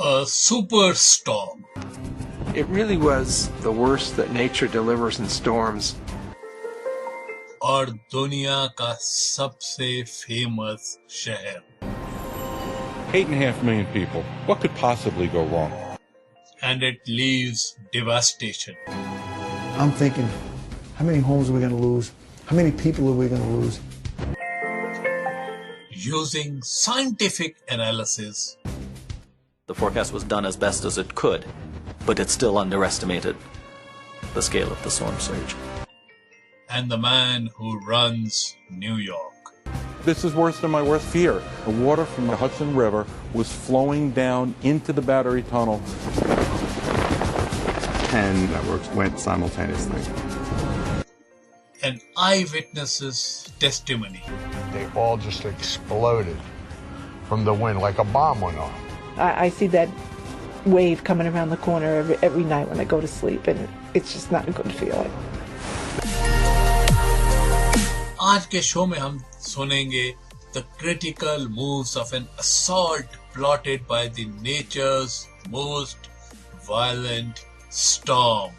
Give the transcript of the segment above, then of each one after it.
A superstorm. It really was the worst that nature delivers in storms. और दुनिया का सबसे फेमस शहर. 8.5 million people. What could possibly go wrong? And it leaves devastation. I'm thinking, how many homes are we going to lose? How many people are we going to lose? Using scientific analysis, the forecast was done as best as it could, but it still underestimated the scale of the storm surge. And the man who runs New York. This is worse than my worst fear. The water from the Hudson River was flowing down into the Battery Tunnel. 10 networks went simultaneously. An eyewitness's testimony. They all just exploded from the wind like a bomb went off. I see that wave coming around the corner every night when I go to sleep, and it's just not a good feeling. आज के show में हम सुनेंगे the critical moves of an assault plotted by the nature's most violent storm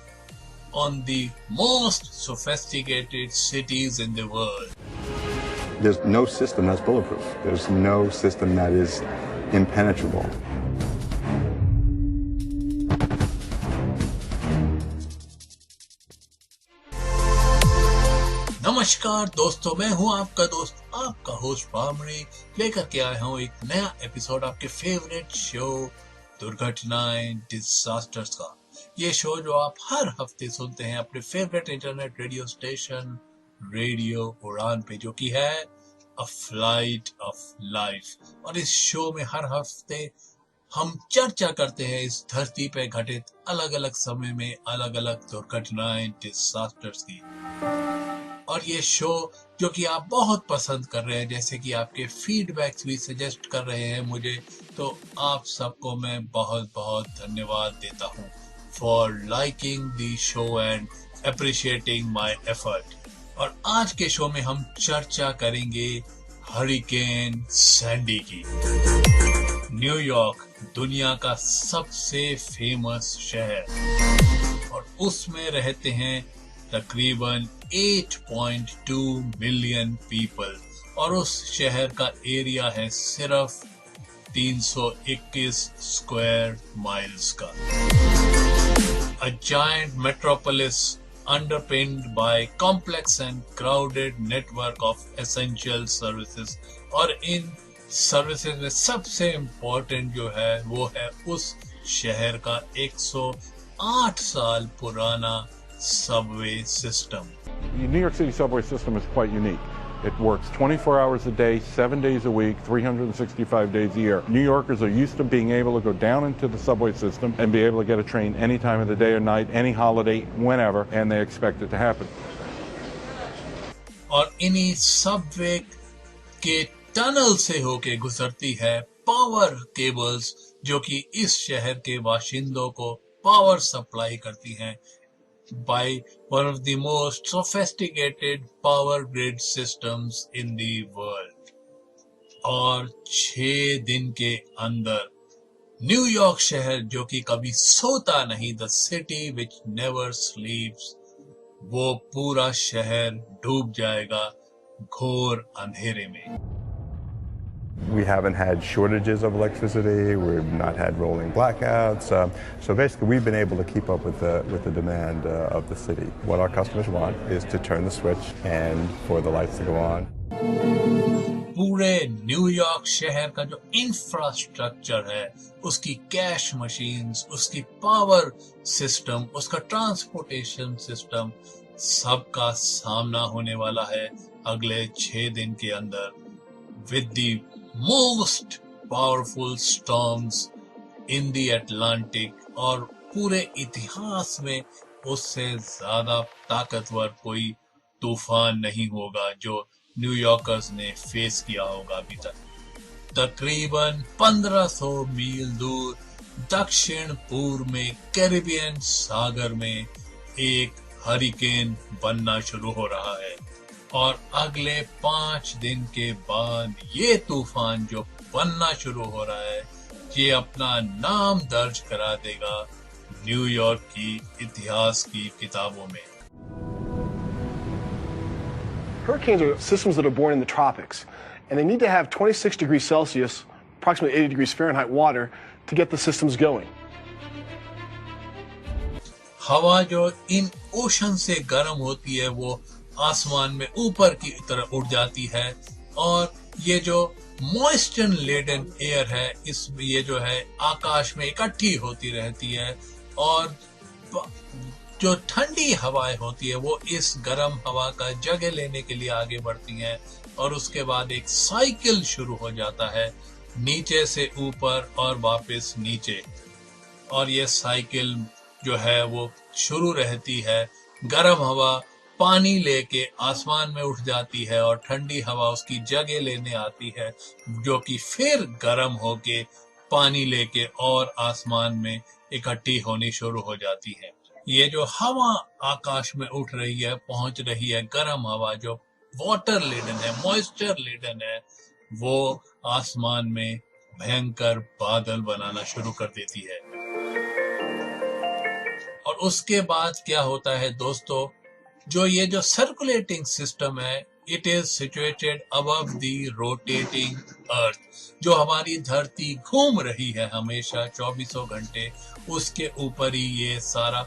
on the most sophisticated cities in the world. There's no system that's bulletproof. There's no system that is impenetrable. नमस्कार दोस्तों, मैं हूं आपका दोस्त, आपका host bhramari, लेकर के आया हूं एक नया एपिसोड आपके फेवरेट शो दुर्घटनाएं डिजास्टर्स का। ये शो जो आप हर हफ्ते सुनते हैं अपने favourite internet radio station radio उड़ान पे, जो कि है अ फ्लाइट ऑफ लाइफ। और इस शो में हर हफ्ते हम चर्चा करते हैं इस धरती पे घटित अलग अलग समय में अलग अलग दुर्घटनाएं डिजास्टर्स की। और ये शो जो कि आप बहुत पसंद कर रहे हैं, जैसे कि आपके फीडबैक्स भी सजेस्ट कर रहे हैं मुझे, तो आप सबको मैं बहुत बहुत धन्यवाद देता हूँ for liking the show and appreciating my effort. और आज के शो में हम चर्चा करेंगे हरिकेन सैंडी की। न्यूयॉर्क दुनिया का सबसे फेमस शहर, और उसमें रहते हैं तकरीबन 8.2 मिलियन पीपल, और उस शहर का एरिया है सिर्फ 321 स्क्वायर माइल्स का। A giant metropolis underpinned by complex and crowded network of essential services। और इन सर्विसेज में सबसे इम्पोर्टेंट जो है वो है उस शहर का 108 साल पुराना subway system. The New York City subway system is quite unique. It works 24 hours a day, 7 days a week, 365 days a year. New Yorkers are used to being able to go down into the subway system and be able to get a train any time of the day or night, any holiday, whenever, and they expect it to happen. और इन्हीं Subway के tunnel से होके गुजरती है power cables, जो कि इस शहर के बाशिंदों को पावर सप्लाई करती हैं by one of the most sophisticated power grid systems in the world। और 6 दिन के अंदर न्यूयॉर्क शहर, जो कि कभी सोता नहीं, the city which never sleeps, वो पूरा शहर डूब जाएगा घोर अंधेरे में। We haven't had shortages of electricity. We've not had rolling blackouts. So basically, we've been able to keep up with the demand of the city. What our customers want is to turn the switch and for the lights to go on. पूरे New York शहर का जो infrastructure है, उसकी cash machines, उसकी power system, उसका transportation system, सबका सामना होने वाला है अगले 6 दिन के अंदर with the most powerful storms in the Atlantic। और पूरे इतिहास में उससे ज्यादा ताकतवर कोई तूफान नहीं होगा जो न्यूयॉर्कर्स ने फेस किया होगा अभी तक। तकरीबन 1500 मील दूर दक्षिण पूर्व में कैरिबियन सागर में एक हरिकेन बनना शुरू हो रहा है, और अगले 5 दिन के बाद ये तूफान जो बनना शुरू हो रहा है, ये अपना नाम दर्ज करा देगा न्यूयॉर्क की इतिहास की किताबों में। Hurricanes are systems that are born in the tropics, and they need to have 26 degrees Celsius, approximately 80 degrees Fahrenheit water to get the systems going. हवा जो इन ओशन से गर्म होती है वो आसमान में ऊपर की तरफ उड़ जाती है, और ये जो मॉइस्चर लेडन एयर है इस ये जो है आकाश में इकट्ठी होती रहती है, और जो ठंडी हवाएं होती है वो इस गर्म हवा का जगह लेने के लिए आगे बढ़ती हैं, और उसके बाद एक साइकिल शुरू हो जाता है नीचे से ऊपर और वापस नीचे, और ये साइकिल जो है वो शुरू रहती है। गर्म हवा पानी लेके आसमान में उठ जाती है और ठंडी हवा उसकी जगह लेने आती है, जो कि फिर गर्म होके पानी लेके और आसमान में इकट्ठी होनी शुरू हो जाती है। ये जो हवा आकाश में उठ रही है, पहुंच रही है गर्म हवा जो वाटर लेडन है, मॉइस्चर लेडन है, वो आसमान में भयंकर बादल बनाना शुरू कर देती है। और उसके बाद क्या होता है दोस्तों, जो ये जो सर्कुलेटिंग सिस्टम है, it is situated above the rotating earth, जो हमारी धरती घूम रही है हमेशा 24 घंटे, उसके ऊपर ही ये सारा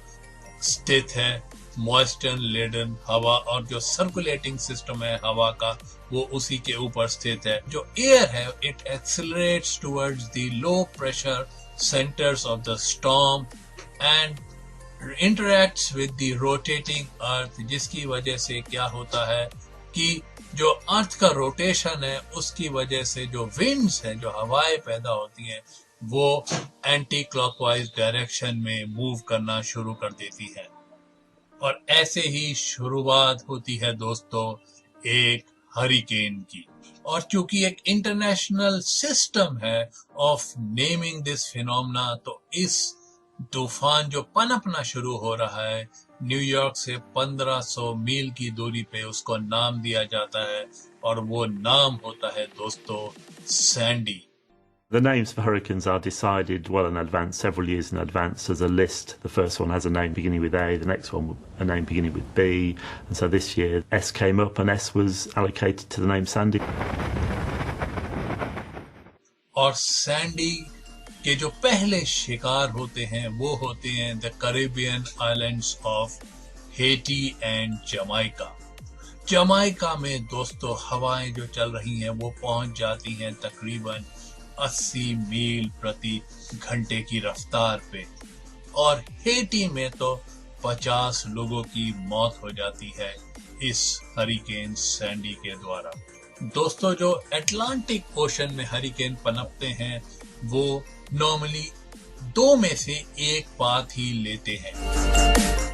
स्थित है मॉइस्चर लेडन हवा, और जो सर्कुलेटिंग सिस्टम है हवा का वो उसी के ऊपर स्थित है। जो एयर है it accelerates towards the low pressure centres of the storm and interacts with the rotating earth, जिसकी वजह से क्या होता है कि जो अर्थ का रोटेशन है उसकी वजह से जो विंड्स हैं, जो हवाएं पैदा होती हैं, वो एंटी क्लॉकवाइज डायरेक्शन में मूव करना शुरू कर देती हैं। और ऐसे ही शुरुआत होती है दोस्तों एक हरिकेन की। और चूंकि एक इंटरनेशनल सिस्टम है ऑफ नेमिंग दिस फिनोमेना, तो इस तूफान जो पनपना शुरू हो रहा है न्यूयॉर्क से 1500 मील की दूरी पे, उसको नाम दिया जाता है, और वो नाम होता है दोस्तों Sandy. The names for hurricanes are decided well in advance, several years in advance. There's a list. The first one has a name beginning with A, the next one a name beginning with B, and so this year S came up and S was allocated to the name Sandy. और Sandy के जो पहले शिकार होते हैं वो होते हैं the Caribbean islands of Hattie and Jamaica. Jamaica में दोस्तों हवाएं जो चल रही हैं वो पहुंच जाती हैं तकरीबन 80 मील प्रति घंटे की रफ्तार पे, और हेटी में तो 50 लोगों की मौत हो जाती है इस हरिकेन सैंडी के द्वारा। दोस्तों जो अटलांटिक ओशन में हरिकेन पनपते हैं वो नॉर्मली दो में से एक पाथ ही लेते हैं,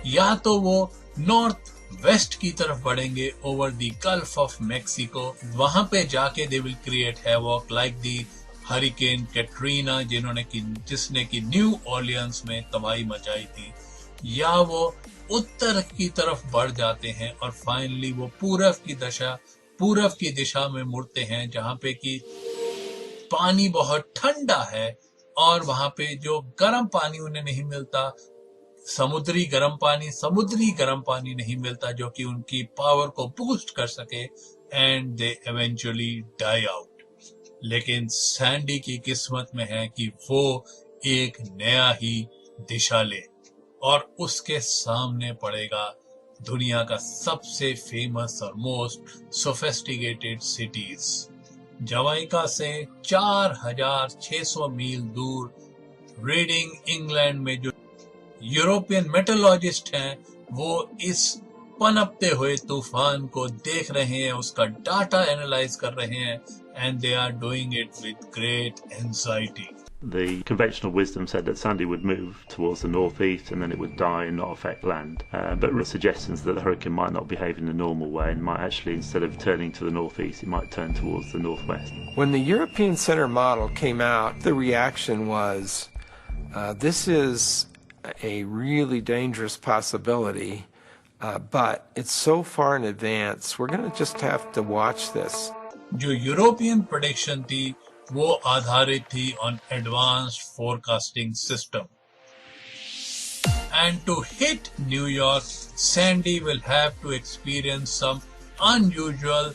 या तो वो नॉर्थ वेस्ट की तरफ बढ़ेंगे over the gulf of Mexico, वहां पे जाके they will create havoc like the hurricane Katrina जिसने की न्यू ऑर्लियंस में तबाही मचाई थी, या वो उत्तर की तरफ बढ़ जाते हैं और फाइनली वो पूरब की दिशा में मुड़ते हैं, जहां पे कि पानी बहुत ठंडा है और वहां पे जो गर्म पानी उन्हें नहीं मिलता, समुद्री गर्म पानी नहीं मिलता जो कि उनकी पावर को बूस्ट कर सके, and they eventually die out. लेकिन सैंडी की किस्मत में है कि वो एक नया ही दिशा ले, और उसके सामने पड़ेगा दुनिया का सबसे फेमस और मोस्ट सोफिस्टिकेटेड सिटीज। जमाइका से 4600 मील दूर रीडिंग इंग्लैंड में जो यूरोपियन मेट्रोलॉजिस्ट हैं वो इस पनपते हुए तूफान को देख रहे हैं, उसका डाटा एनालाइज कर रहे हैं, and they are doing it with great anxiety. The conventional wisdom said that Sandy would move towards the northeast and then it would die and not affect land. But there are suggestions that the hurricane might not behave in the normal way and might actually, instead of turning to the northeast, it might turn towards the northwest. When the European Center model came out, the reaction was, this is a really dangerous possibility, but it's so far in advance, we're going to just have to watch this. जो European prediction थी वो आधारित थी on advanced forecasting system. And to hit New York, Sandy will have to experience some unusual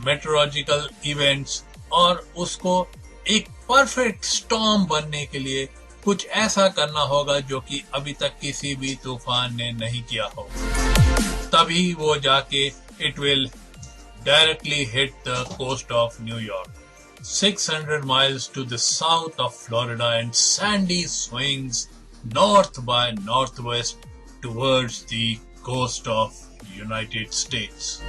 meteorological events और उसको एक perfect storm बनने के लिए कुछ ऐसा करना होगा जो कि अभी तक किसी भी तूफान ने नहीं किया हो. तभी वो जाके it will directly hit the coast of New York. 600 miles to the south of Florida, and Sandy swings north by northwest towards the coast of United States.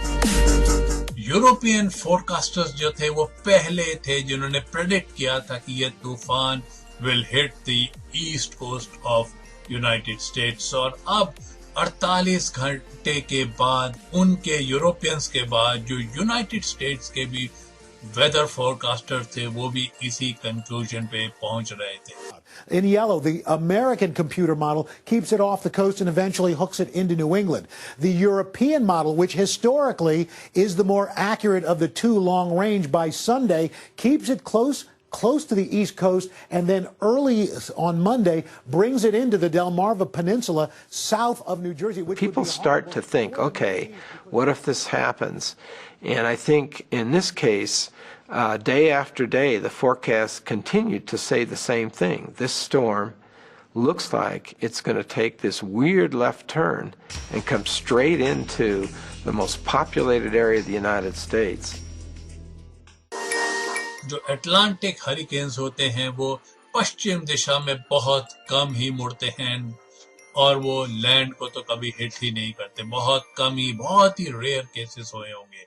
European forecasters जो थे वो पहले थे जिन्होंने प्रेडिक्ट किया था कि ये तूफान will hit the East Coast of United States, और अब 48 घंटे के बाद उनके यूरोपियंस के बाद जो यूनाइटेड स्टेट्स के भी वेदर फोरकास्टर थे वो भी इसी कंक्लूजन पे पहुंच रहे थे. In yellow, the American computer model keeps it off the coast and eventually hooks it into New England. The European model, which historically is the more accurate of the two long range, by Sunday keeps it close to the East Coast, and then early on Monday brings it into the Delmarva Peninsula south of New Jersey. Which people start to think, okay, what if this happens? And I think in this case, day after day, the forecasts continued to say the same thing. This storm looks like it's going to take this weird left turn and come straight into the most populated area of the United States. जो Atlantic hurricanes होते हैं वो पश्चिम दिशा में बहुत कम ही मुड़ते हैं और वो लैंड को तो कभी हिट ही नहीं करते. बहुत कम ही, बहुत ही रेयर केसेस हुए होंगे.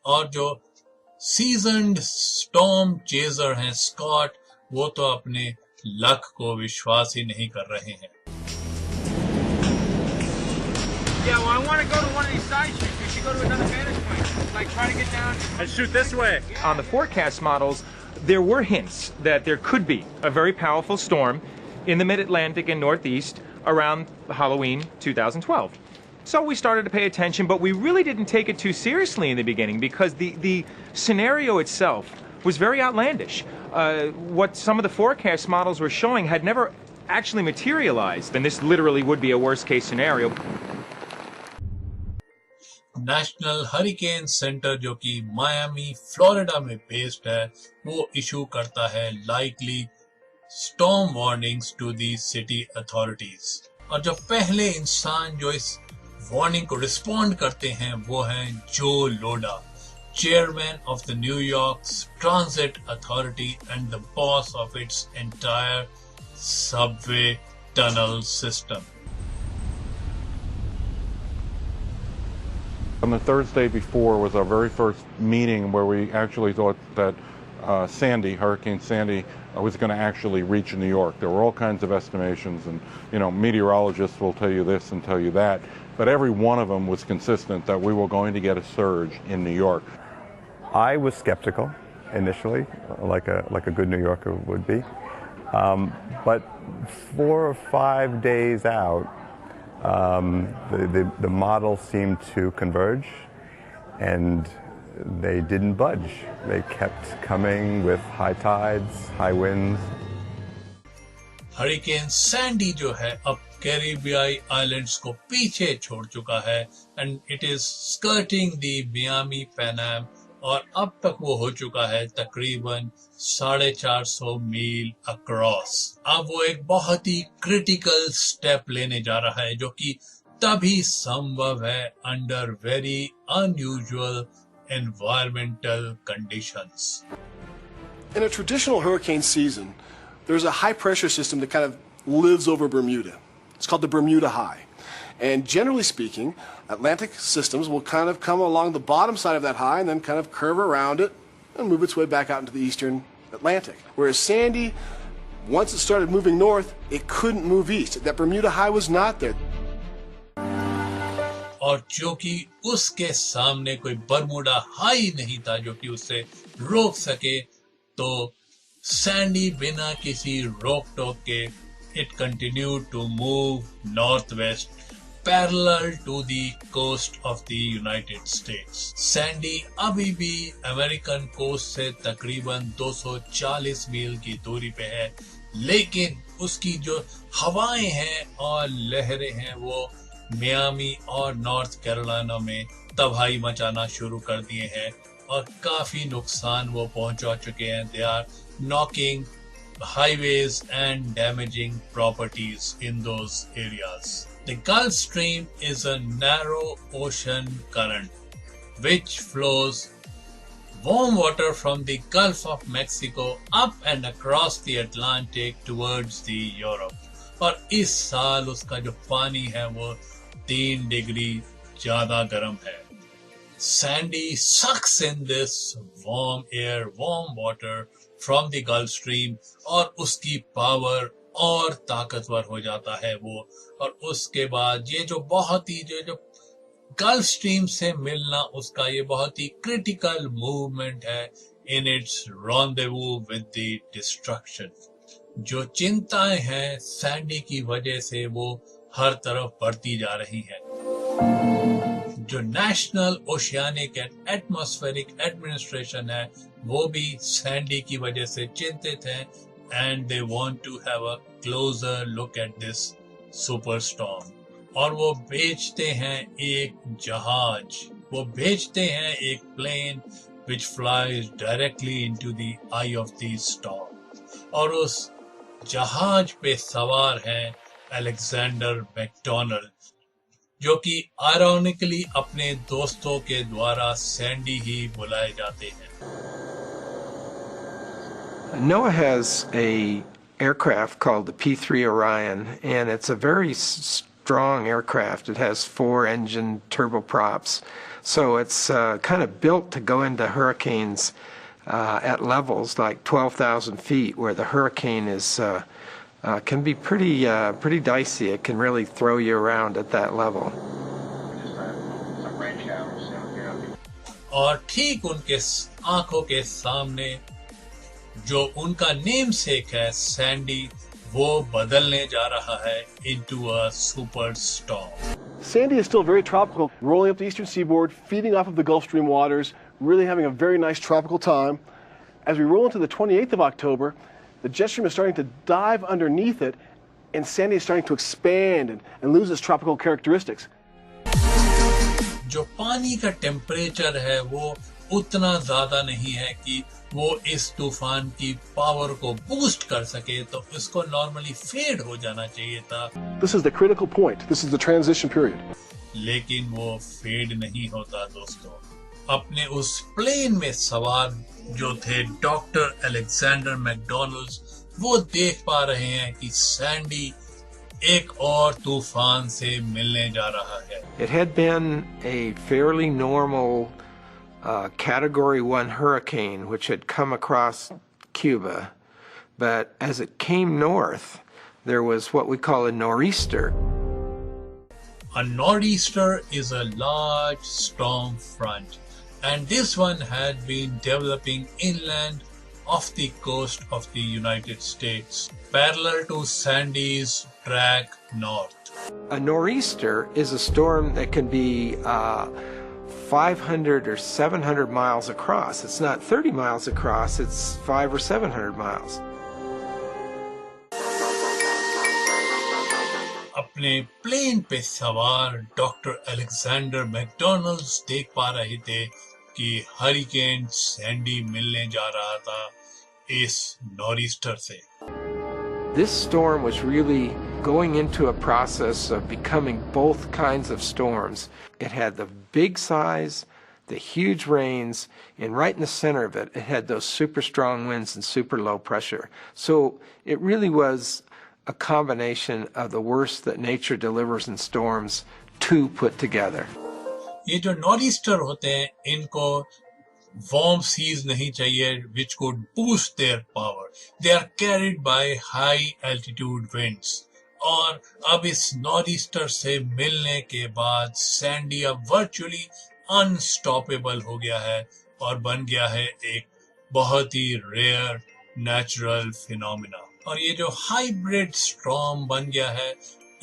और जो सीजन्ड स्टॉर्म चेजर हैं स्कॉट, वो तो अपने लक को विश्वास ही नहीं कर रहे हैं. Yeah, well, I want to go to one of these side streets. We should go to another vantage point. Like, try to get down and shoot this way. On the forecast models, there were hints that there could be a very powerful storm in the mid-Atlantic and Northeast around Halloween 2012. So we started to pay attention, but we really didn't take it too seriously in the beginning because the scenario itself was very outlandish. What some of the forecast models were showing had never actually materialized, and this literally would be a worst-case scenario. National hurricane centre जो कि Miami Florida में based है वो issue करता है likely storm warnings to the city authorities. और जो पहले इंसान जो इस वार्निंग को रिस्पॉन्ड करते हैं वो हैं जो Lhota, chairman of the New York transit authority and the boss of its entire subway tunnel system. On the Thursday before was our very first meeting where we actually thought that Hurricane Sandy, was going to actually reach New York. There were all kinds of estimations, and meteorologists will tell you this and tell you that, but every one of them was consistent that we were going to get a surge in New York. I was skeptical initially, like a good New Yorker would be, but 4 or 5 days out, the model seemed to converge, and they didn't budge. They kept coming with high tides, high winds. Hurricane Sandy जो है अब कैरिबियाई islands को पीछे छोड़ चुका है and it is skirting the Miami Panam, और अब तक वो हो चुका है तकरीबन 450 मील अक्रॉस. अब वो एक बहुत ही क्रिटिकल स्टेप लेने जा रहा है जो कि तभी संभव है under very unusual environmental conditions. In a traditional hurricane season, there's a high pressure system that kind of lives over Bermuda. It's called the Bermuda High. And generally speaking, Atlantic systems will kind of come along the bottom side of that high and then kind of curve around it and move its way back out into the eastern Atlantic. Whereas Sandy, once it started moving north, it couldn't move east. That Bermuda High was not there. और जो कि उसके सामने कोई Bermuda high नहीं था जो कि उसे रोक सके, तो सैंडी बिना किसी रोक टोक के it continue to move north west parallel to the coast of the United States. Sandy अभी भी अमेरिकन कोस्ट से तकरीबन 240 मील की दूरी पे है, लेकिन उसकी जो हवाएं हैं और लहरें हैं वो मियामी और नॉर्थ कैरोलिना में तबाही मचाना शुरू कर दिए हैं और काफी नुकसान वो पहुंचा चुके हैं। They are knocking highways and damaging properties in those areas. The Gulf Stream is a narrow ocean current which flows warm water from the Gulf of Mexico up and across the Atlantic towards the Europe. और इस साल उसका जो पानी है वो 3 degree ज्यादा गर्म है। Sandy sucks in this warm air, warm water from the Gulf Stream और उसकी पावर और ताकतवर हो जाता है वो। और उसके बाद ये जो बहुत ही जो गल्फ स्ट्रीम से मिलना उसका ये बहुत ही क्रिटिकल मूवमेंट है in its rendezvous with the destruction। जो चिंताएं हैं सैंडी की वजह से वो हर तरफ बढ़ती जा रही हैं। जो National Oceanic and Atmospheric Administration है वो भी सैंडी की वजह से चिंतित हैं and they want to have a closer look at this super storm. और वो भेजते हैं एक जहाज, वो भेजते हैं एक plane which flies directly into the eye of the storm। और उस जहाज पे सवार हैं अलेक्जेंडर मैकडोनल्ड, जो कि आयरॉनिकली अपने दोस्तों के द्वारा सैंडी ही बुलाए जाते हैं। NOAA has a aircraft called the P-3 Orion, and it's a very strong aircraft. It has 4-engine turboprops, so it's kind of built to go into hurricanes at levels like 12,000 feet, where the hurricane is can be pretty dicey. It can really throw you around at that level. और ठीक उनके आंखों के सामने जो उनका name सेक है Sandy, वो बदलने जा रहा है into a super storm। Sandy is still very tropical, rolling up the eastern seaboard, feeding off of the Gulf Stream waters, really having a very nice tropical time. As we roll into the 28th of October, the jet stream is starting to dive underneath it, and Sandy is starting to expand and lose its tropical characteristics. जो पानी का temperature है वो उतना ज्यादा नहीं है कि वो इस तूफान की पावर को बूस्ट कर सके, तो इसको नॉर्मली फेड हो जाना चाहिए था। This is the critical point. This is the transition period. लेकिन वो फेड नहीं होता दोस्तों। अपने उस प्लेन में सवार जो थे डॉक्टर अलेक्जेंडर मैकडोनल्ड, वो देख पा रहे हैं कि सैंडी एक और तूफान से मिलने जा रहा है। It had been a fairly normal Category 1 hurricane which had come across Cuba, but as it came north, there was what we call a nor'easter. A nor'easter is a large storm front, and this one had been developing inland off the coast of the United States, parallel to Sandy's track north. A nor'easter is a storm that can be 500 or 700 miles across. It's not 30 miles across, it's 500 or 700 miles. अपने plane पे सवार doctor Alexander McDonald देख पा रहे थे कि hurricane Sandy मिलने जा रहा था इस नॉर्'ईस्टर से। This storm was really going into a process of becoming both kinds of storms. It had the big size, the huge rains, and right in the center of it, it had those super strong winds and super low pressure. So it really was a combination of the worst that nature delivers in storms, two put together. ये जो नॉर्'ईस्टर होते हैं, इनको warm seas नहीं चाहिए which could boost their power. They are carried by high altitude winds. और अब इस नॉर्'ईस्टर से मिलने के बाद सैंडी अब वर्चुअली अनस्टॉपेबल हो गया है और बन गया है एक बहुत ही रेयर नेचुरल फिनोमिना। और ये जो हाइब्रिड स्टॉर्म बन गया है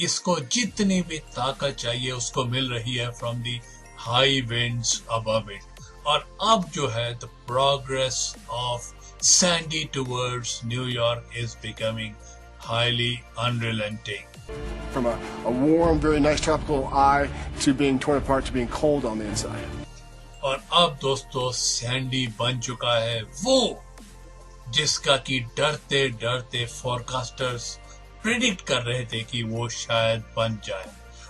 इसको जितनी भी ताकत चाहिए उसको मिल रही है from the high winds above it. और अब जो है the progress of Sandy towards New York is becoming highly unrelenting. From a warm, very nice tropical eye to being torn apart to being cold on the inside. और अब दोस्तों Sandy बन चुका है वो जिसका कि डरते डरते फोरकास्टर्स प्रिडिक्ट कर रहे थे कि वो शायद बन जाए।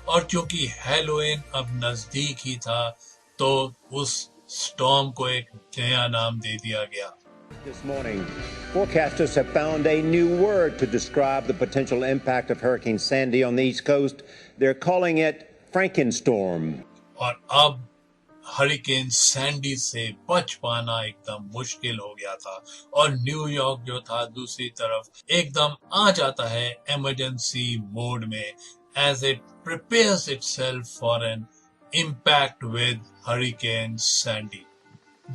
और क्योंकि हैलोवीन अब नजदीक ही था तो उस स्टॉर्म को एक नया नाम दे दिया गया। This morning, forecasters have found a new word to describe the potential impact of Hurricane Sandy on the East Coast. They're calling it Frankenstorm. और अब हरिकेन सैंडी से बच पाना एकदम मुश्किल हो गया था और न्यूयॉर्क जो था दूसरी तरफ एकदम आ जाता है इमरजेंसी मोड में as it prepares itself for an impact with Hurricane Sandy.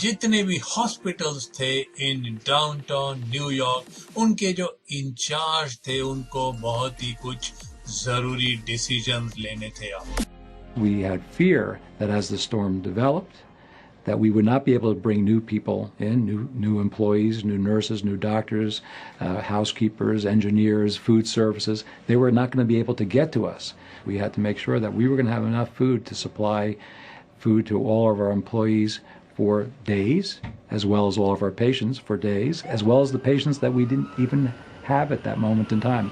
जितने भी हॉस्पिटल्स थे इन डाउनटाउन न्यूयॉर्क उनके जो इंचार्ज थे उनको बहुत ही कुछ जरूरी डिसीजंस लेने थे। We had fear that as the storm developed, that we would not be able to bring new people in, new employees, new nurses, new doctors, housekeepers, engineers, food services. They were not going to be able to get to us. We had to make sure that we were going to have enough food to supply food to all of our employees for days, as well as all of our patients for days, as well as the patients that we didn't even have at that moment in time.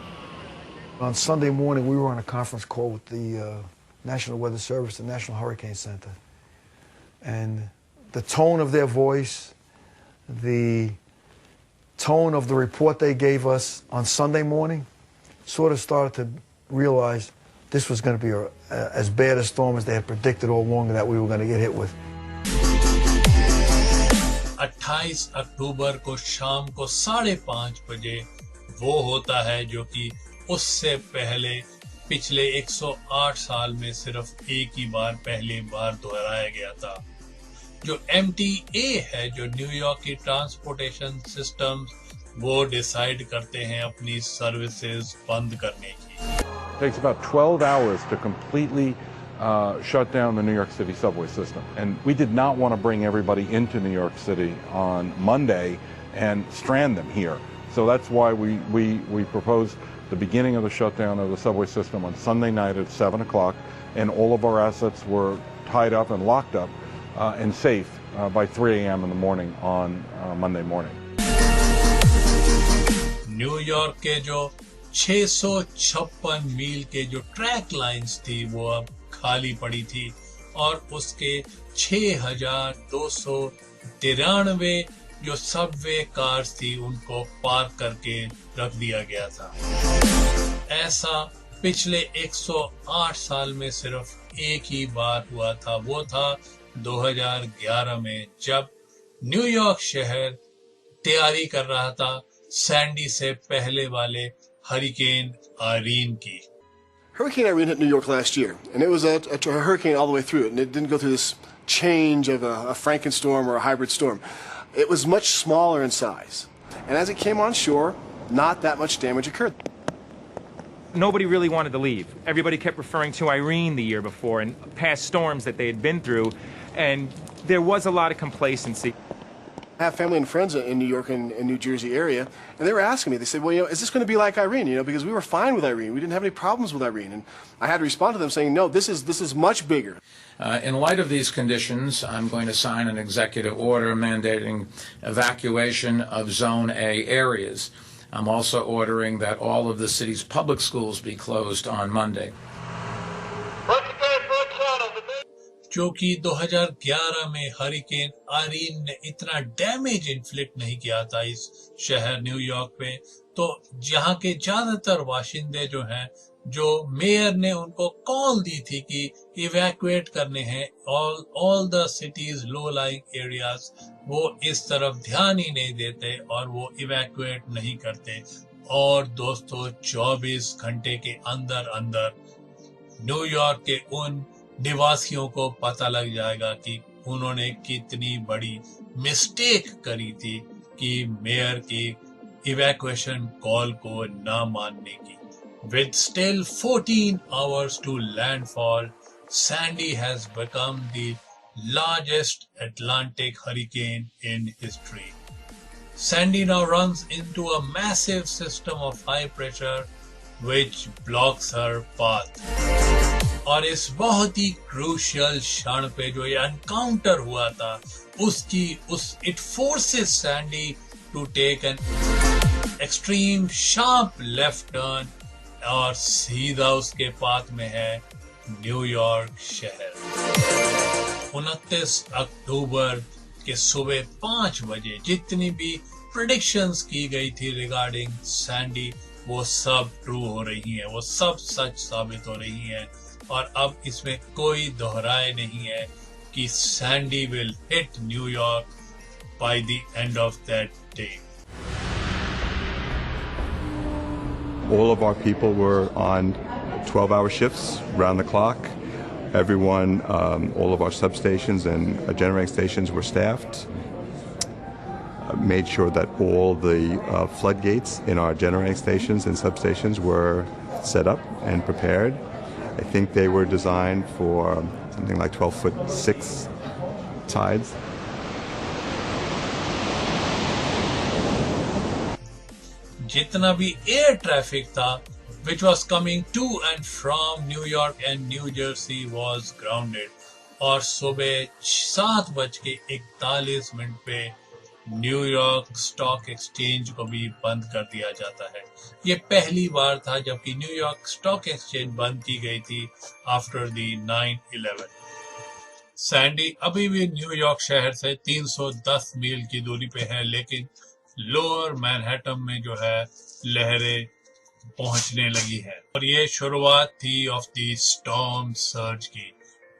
On Sunday morning, we were on a conference call with the National Weather Service, the National Hurricane Center. And the tone of their voice, the tone of the report they gave us on Sunday morning, sort of started to realize this was going to be as bad a storm as they had predicted all along that we were going to get hit with. 28 अक्टूबर को शाम को 5:30 बजे वो होता है जो कि उससे पहले पिछले 108 साल में सिर्फ एक ही बार पहली बार दोहराया गया था। जो MTA है, जो न्यूयॉर्क की ट्रांसपोर्टेशन सिस्टम्स, वो डिसाइड करते हैं अपनी सर्विसेज बंद करने की। It takes about 12 hours to completely shut down the New York City subway system. And we did not want to bring everybody into New York City on Monday and strand them here. So that's why we proposed the beginning of the shutdown of the subway system on Sunday night at 7 o'clock, and all of our assets were tied up and locked up and safe by 3 a.m. in the morning on Monday morning. New York के जो 656 मील के जो track lines थी वो अब खाली पड़ी थी और उसके 6293 जो सबवे कार्स थी उनको पार्क करके रख दिया गया था। ऐसा पिछले 108 साल में सिर्फ एक ही बार हुआ था, वो था 2011 में जब न्यूयॉर्क शहर तैयारी कर रहा था सैंडी से पहले वाले हरिकेन आरीन की। Hurricane Irene hit New York last year, and it was a hurricane all the way through it, and it didn't go through this change of a Frankenstorm or a hybrid storm. It was much smaller in size, and as it came on shore, not that much damage occurred. Nobody really wanted to leave. Everybody kept referring to Irene the year before and past storms that they had been through, and there was a lot of complacency. I have family and friends in New York and New Jersey area, and they were asking me, they said, well, is this going to be like Irene? Because we were fine with Irene. We didn't have any problems with Irene. And I had to respond to them saying, no, this is much bigger. In light of these conditions, I'm going to sign an executive order mandating evacuation of Zone A areas. I'm also ordering that all of the city's public schools be closed on Monday. क्योंकि 2011 में hurricane Areen ने इतना damage inflict नहीं किया था इस शहर New York पे, तो जहां के ज्यादातर बाशिंदे जो हैं, जो मेयर ने उनको कॉल दी थी कि इवैक्यूएट करने हैं all the cities low lying areas, वो इस तरफ ध्यान ही नहीं देते और वो इवैक्यूएट नहीं करते। और दोस्तों 24 घंटे के अंदर अंदर न्यूयॉर्क के उन निवासियों को पता लग जाएगा कि उन्होंने कितनी बड़ी मिस्टेक करी थी कि मेयर की इवैक्यूएशन कॉल को ना मानने की। With still 14 hours to landfall, Sandy has become the largest Atlantic hurricane in history. Sandy now runs into a massive system of high pressure which blocks her path. और इस बहुत ही crucial क्षण पे जो ये encounter हुआ था, it forces Sandy to take an extreme sharp left turn और सीधा उसके पाथ में है न्यूयॉर्क शहर। 29 अक्टूबर के सुबह 5 बजे जितनी भी प्रेडिक्शंस की गई थी रिगार्डिंग सैंडी वो सब ट्रू हो रही हैं, वो सब सच साबित हो रही हैं और अब इसमें कोई दोहराए नहीं है कि Sandy will hit New York by the end of that day. All of our people were on 12-hour shifts, round the clock. Everyone, all of our substations and generating stations were staffed. Made sure that all the floodgates in our generating stations and substations were set up and prepared. I think they were designed for something like 12'6" tides. जितना भी air traffic था which was coming to and from New York and New Jersey was grounded और सुबह 7:41 पे New York stock exchange को भी बंद कर दिया जाता है। ये पहली बार था जबकि न्यूयॉर्क स्टॉक एक्सचेंज बंद की गई थी आफ्टर द 9/11। सैंडी अभी भी न्यूयॉर्क शहर से 310 मील की दूरी पे है, लेकिन लोअर मैनहट्टन में जो है लहरें पहुंचने लगी है और ये शुरुआत थी ऑफ द स्टॉर्म सर्ज की,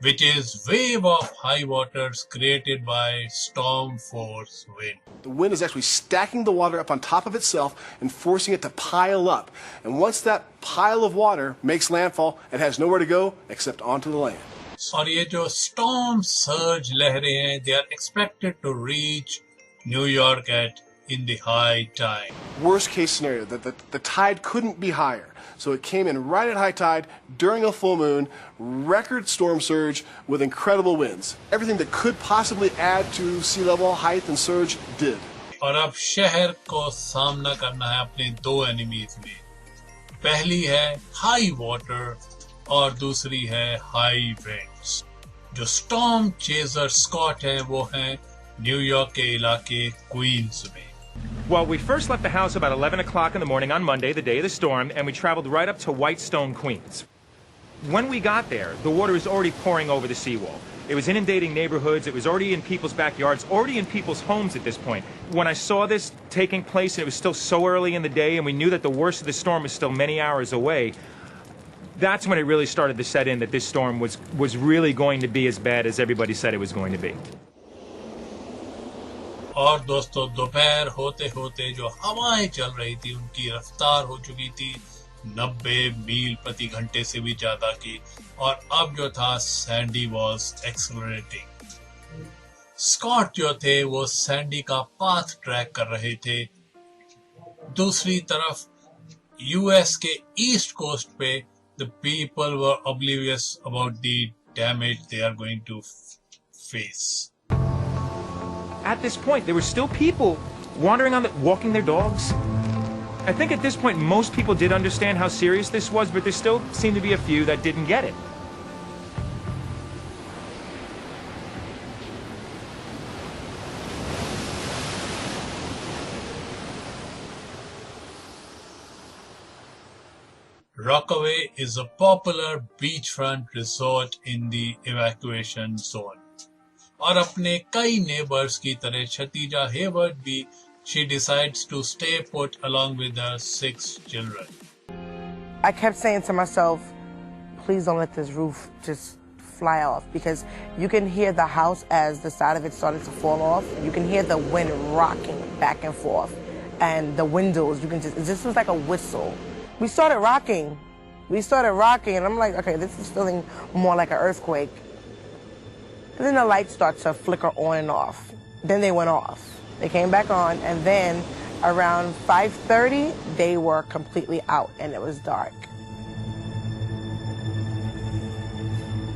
which is wave of high waters created by storm force wind. The wind is actually stacking the water up on top of itself and forcing it to pile up. And once that pile of water makes landfall, it has nowhere to go except onto the land. और ये जो storm surge लहरें हैं, they are expected to reach New York in the high tide. Worst case scenario, the tide couldn't be higher. So it came in right at high tide during a full moon, record storm surge with incredible winds. Everything that could possibly add to sea level height and surge did. और अब शहर को सामना करना है अपने दो enemies में। पहली है हाई वाटर और दूसरी है हाई विंड्स। जो स्टॉर्म चेजर स्कॉट है वो है न्यूयॉर्क के इलाके क्वींस में। Well, we first left the house about 11 o'clock in the morning on Monday, the day of the storm, and we traveled right up to Whitestone, Queens. When we got there, the water was already pouring over the seawall. It was inundating neighborhoods. It was already in people's backyards, already in people's homes at this point. When I saw this taking place, and it was still so early in the day, and we knew that the worst of the storm was still many hours away, that's when it really started to set in that this storm was really going to be as bad as everybody said it was going to be. और दोस्तों दोपहर होते होते जो हवाएं चल रही थी उनकी रफ्तार हो चुकी थी 90 मील प्रति घंटे से भी ज्यादा की और अब जो था सैंडी वॉज एक्सेलरेटिंग। स्कॉट जो थे वो सैंडी का पाथ ट्रैक कर रहे थे। दूसरी तरफ यूएस के ईस्ट कोस्ट पे the people were oblivious about the damage they are going to face. At this point, there were still people walking their dogs. I think at this point, most people did understand how serious this was, but there still seemed to be a few that didn't get it. Rockaway is a popular beachfront resort in the evacuation zone. और अपने कई neighbours की तरह Kshitija Hayward भी she decides to stay put along with her 6 children. I kept saying to myself, please don't let this roof just fly off because you can hear the house as the side of it started to fall off. You can hear the wind rocking back and forth and the windows, it just was like a whistle. We started rocking and I'm like, okay, this is feeling more like an earthquake. And then the lights start to flicker on and off. Then they went off. They came back on, and then Around 5:30, they were completely out and it was dark.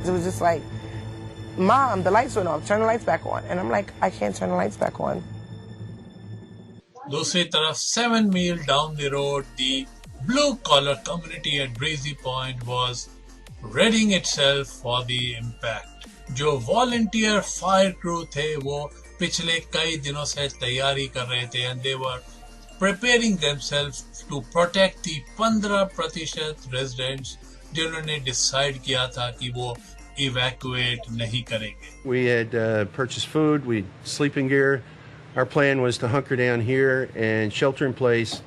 It was just like, Mom, the lights went off, turn the lights back on. And I'm like, I can't turn the lights back on. दूसरी तरफ 7 mile down the road, the blue-collar community at Breezy Point was readying itself for the impact. जो volunteer fire crew थे, वो पिछले कई दिनों से तैयारी कर रहे थे and they were preparing themselves to protect the 15% residents जिन्होंने decide किया था कि वो evacuate नहीं करेंगे. We had purchased food, we sleeping gear. Our plan was to hunker down here and shelter in place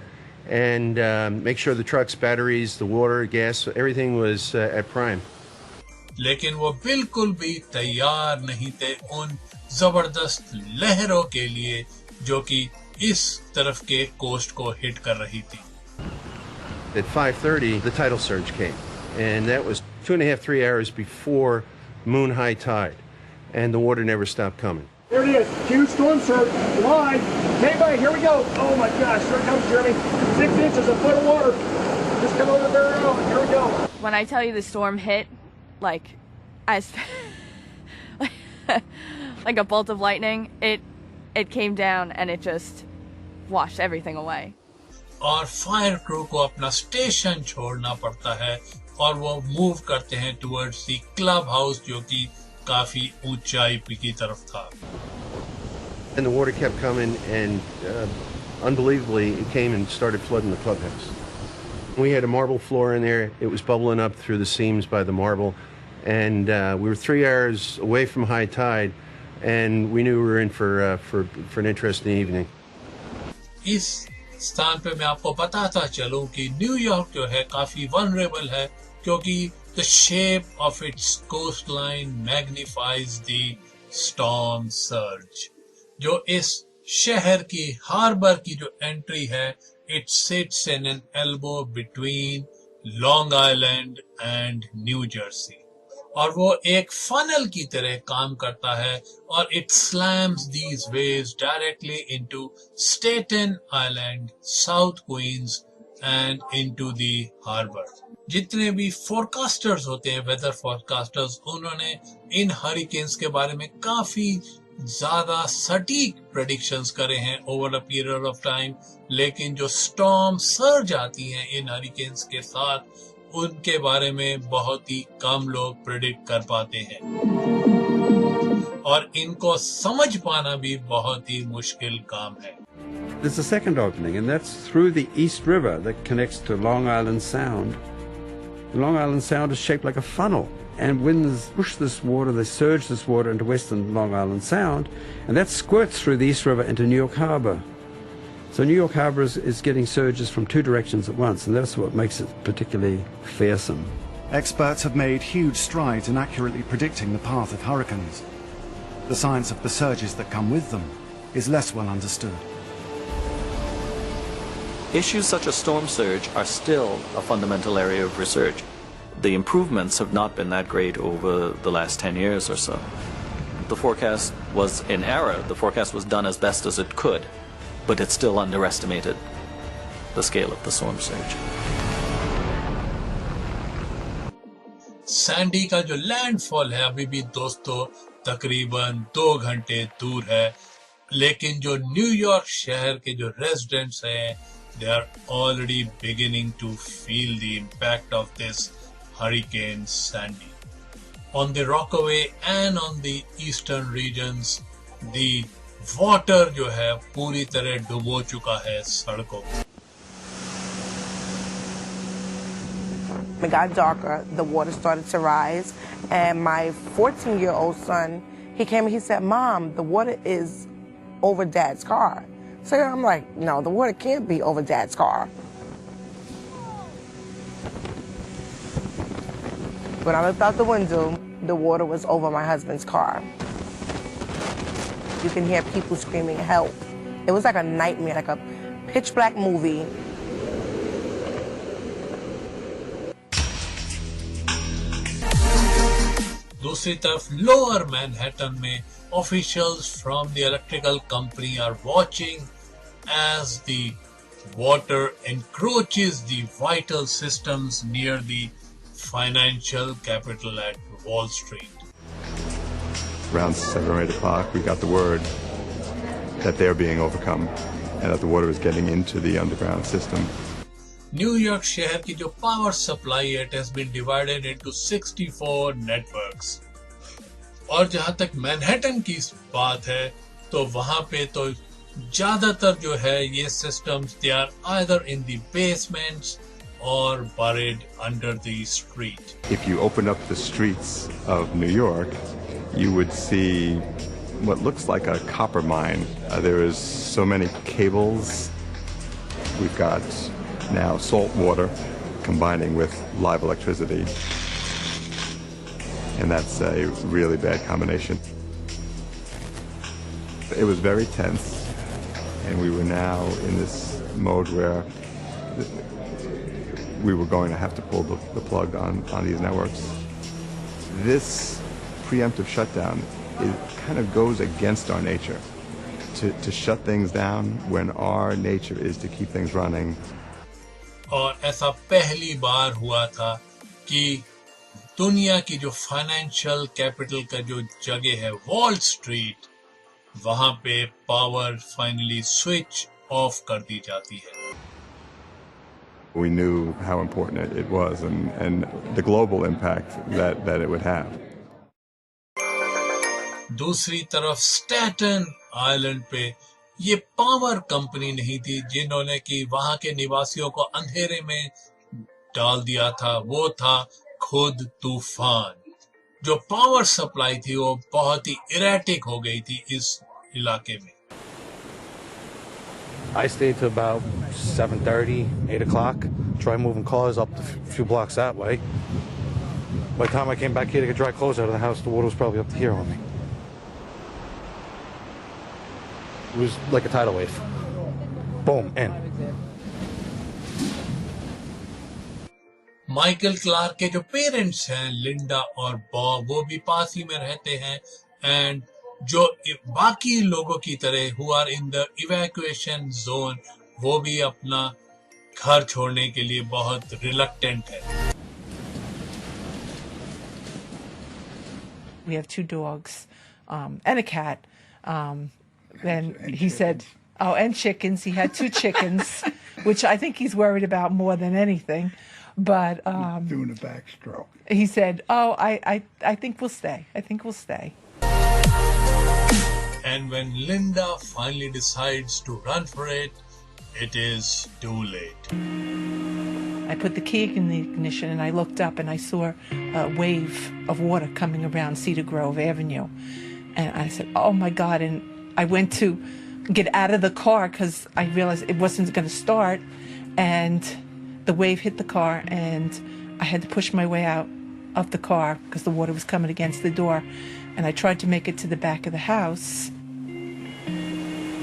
and make sure the trucks, batteries, the water, gas, everything was at prime. लेकिन वो बिल्कुल भी तैयार नहीं थे उन जबरदस्त लहरों के लिए जो कि इस तरफ के कोस्ट को हिट कर रही थी. At 5:30, the tidal surge came, and that was 2.5-3 hours before moon high tide, and the water never stopped coming. There it is. Huge storm surge. Live. Okay, buddy, here we go. Oh my gosh, here it comes, Jeremy. 6 inches, a foot of water. Just come over the barrel. Here we go. When I tell you the storm hit, like, as like a bolt of lightning, it came down and it just washed everything away. और fire crew को अपना station छोड़ना पड़ता है और वो move करते हैं टुवर्ड्स द क्लब हाउस जो कि काफी ऊंचाई की तरफ था. And the water kept coming, and unbelievably, it came and started flooding the clubhouse. We had a marble floor in there. It was bubbling up through the seams by the marble, and we were 3 hours away from high tide, and we knew we were in for an interesting evening. इस स्थान पे मैं आपको बताता चलूं कि New York जो है काफी वनरेबल है क्योंकि the shape of its coastline magnifies the storm surge. जो इस शहर की हार्बर की जो एंट्री है, it sits in an elbow between Long Island and New Jersey. और वो एक funnel की तरह काम करता है और it slams these waves directly into Staten Island, South Queens and into the harbor. जितने भी फोरकास्टर्स होते हैं, वेदर फोरकास्टर्स, उन्होंने इन हरिकेन्स के बारे में काफी ज्यादा सटीक प्रेडिक्शंस करे हैं over a period of time, लेकिन जो स्टॉर्म सर्ज आती हैं इन हरिकेन्स के साथ, उनके बारे में बहुत ही कम लोग प्रेडिक्ट कर पाते हैं और इनको समझ पाना भी बहुत ही मुश्किल काम है. There's a second opening, and that's through the East River that connects to Long Island Sound. The Long Island Sound is shaped like a funnel, and winds push this water, they surge this water into western Long Island Sound, and that squirts through the East River into New York Harbor. So New York Harbor is getting surges from two directions at once, and that's what makes it particularly fearsome. Experts have made huge strides in accurately predicting the path of hurricanes. The science of the surges that come with them is less well understood. Issues such as storm surge are still a fundamental area of research. The improvements have not been that great over the last 10 years or so. The forecast was in error. The forecast was done as best as it could, but it still underestimated the scale of the storm surge. Sandy का जो landfall है अभी भी दोस्तों तकरीबन 2 घंटे दूर है, लेकिन जो न्यूयॉर्क शहर के जो रेजिडेंट्स हैं, they are already beginning to feel the impact of this Hurricane Sandy. On the Rockaway and on the eastern regions, the water जो है पूरी तरह डुबो चुका है सड़कों. It got darker, the water started to rise, and my 14-year-old son, he came and he said, Mom, the water is over Dad's car. So I'm like, no, the water can't be over Dad's car. When I looked out the window, the water was over my husband's car. You can hear people screaming, help. It was like a nightmare, like a pitch black movie. दूसरी तरफ lower Manhattan में officials from the electrical company are watching as the water encroaches the vital systems near the financial capital at Wall Street. Around 7 or 8 o'clock, we got the word that they're being overcome and that the water is getting into the underground system. New York शहर की जो power supply है, it has been divided into 64 networks. और जहां तक Manhattan की बात है, तो वहां पे तो ज्यादातर जो है ये systems they are either in the basements or buried under the street. If you open up the streets of New York, you would see what looks like a copper mine. There is so many cables. We've got now salt water combining with live electricity. And that's a really bad combination. It was very tense, and we were now in this mode where we were going to have to pull the plug on these networks. This preemptive shutdown, it kind of goes against our nature to shut things down when our nature is to keep things running. और ऐसा पहली बार हुआ था कि दुनिया की जो financial capital का जो जगह है वॉल स्ट्रीट, वहां पे पावर फाइनली स्विच ऑफ कर दी जाती है. We knew how important it was and the global impact that it would have. दूसरी तरफ स्टैटन आइलैंड पे ये पावर कंपनी नहीं थी जिन्होंने कि वहां के निवासियों को अंधेरे में डाल दिया था, वो था खुद तूफान. जो पावर सप्लाई थी वो बहुत ही इरेटिक हो गई थी इस इलाके में. I stayed till about 7:30, 8 o'clock. Tried moving cars up a few blocks that way. By the time I came back here to get dry clothes out of the house, the water was probably up to here on me. It was like a tidal wave. Boom, in. Michael Clarke के जो parents हैं, लिंडा और Bob, वो भी पास ही में रहते हैं. And जो बाकी लोगों की तरह who are in the evacuation zone, वो भी अपना घर छोड़ने के लिए बहुत रिलक्टेंट है. We have 2 dogs and a cat. And he said, oh, and chickens. He had 2 chickens, which I think he's worried about more than anything. But doing a backstroke. He said, oh, I think we'll stay. I think we'll stay. And when Linda finally decides to run for it, it is too late. I put the key in the ignition and I looked up and I saw a wave of water coming around Cedar Grove Avenue. And I said, oh my God. And I went to get out of the car because I realized it wasn't going to start. And the wave hit the car and I had to push my way out of the car because the water was coming against the door. And I tried to make it to the back of the house.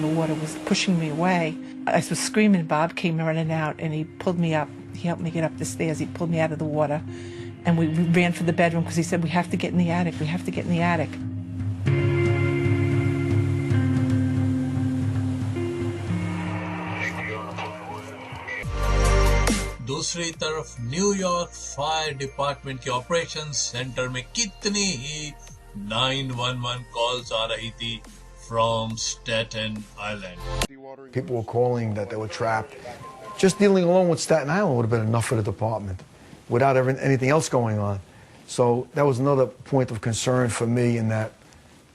The water was pushing me away. I was screaming. Bob came running out and he pulled me up. He helped me get up the stairs. He pulled me out of the water. And we ran for the bedroom because he said, we have to get in the attic. We have to get in the attic. दूसरी तरफ New York fire department के operation centre में कितनी ही 911 calls आ रही थी from Staten Island. People were calling that they were trapped. Just dealing alone with Staten Island would have been enough for the department without anything else going on. So that was another point of concern for me, in that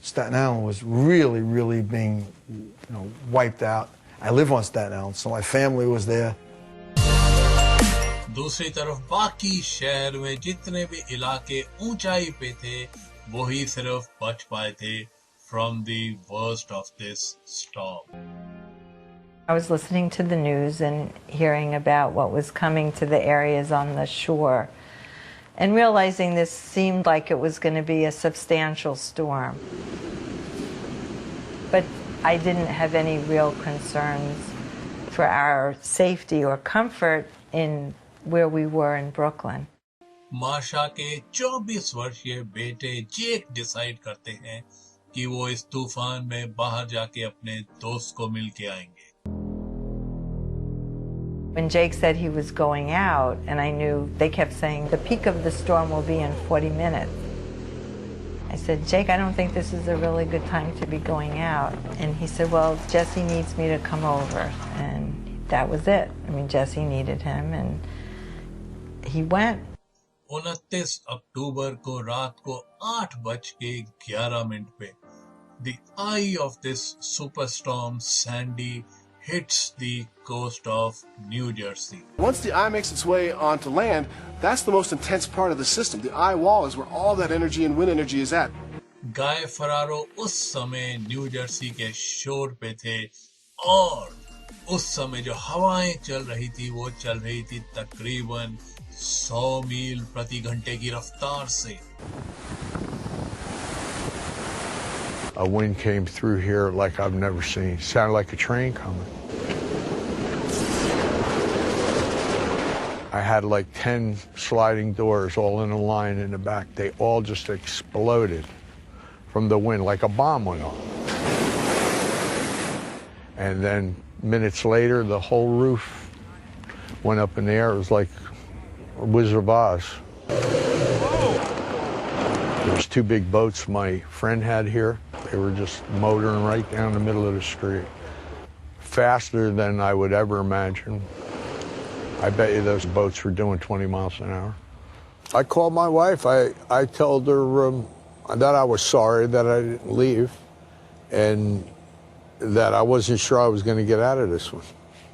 Staten Island was really, really being, wiped out. I live on Staten Island, so my family was there. दूसरी तरफ बाकी शहर में जितने भी इलाके ऊंचाई पे थे, वही सिर्फ बच पाए थे from the worst of this storm. I was listening to the news and hearing about what was coming to the areas on the shore and realizing this seemed like it was going to be a substantial storm. But I didn't have any real concerns for our safety or comfort in where we were in Brooklyn. मार्शा के 24 वर्षीय बेटे जेक decide करते हैं कि वो इस तूफान में बाहर जाके अपने दोस्त को मिल के आएंगे. When Jake said he was going out, and I knew they kept saying the peak of the storm will be in 40 minutes. I said, Jake, I don't think this is a really good time to be going out. And he said, well, Jesse needs me to come over. And that was it. I mean, Jesse needed him, and he went. 29 अक्टूबर को रात को 8:11 पे the eye of this superstorm Sandy hits the coast of New Jersey. Once the eye makes its way onto land, that's the most intense part of the system. The eye wall is where all that energy and wind energy is at. गाय फरारो उस समय new Jersey के शोर पे थे और उस समय जो हवाएं चल रही थी वो चल रही थी तकरीबन 100 मील प्रति घंटे की रफ्तार से. A wind came through here like I've never seen. Sounded like a train coming. I had like 10 sliding doors all in a line in the back. They all just exploded from the wind like a bomb went off. And then minutes later, the whole roof went up in the air. It was like a Wizard of Oz. There was 2 big boats my friend had here. They were just motoring right down the middle of the street. Faster than I would ever imagine. I bet you those boats were doing 20 miles an hour. I called my wife. I told her that I was sorry that I didn't leave and that I wasn't sure I was going to get out of this one.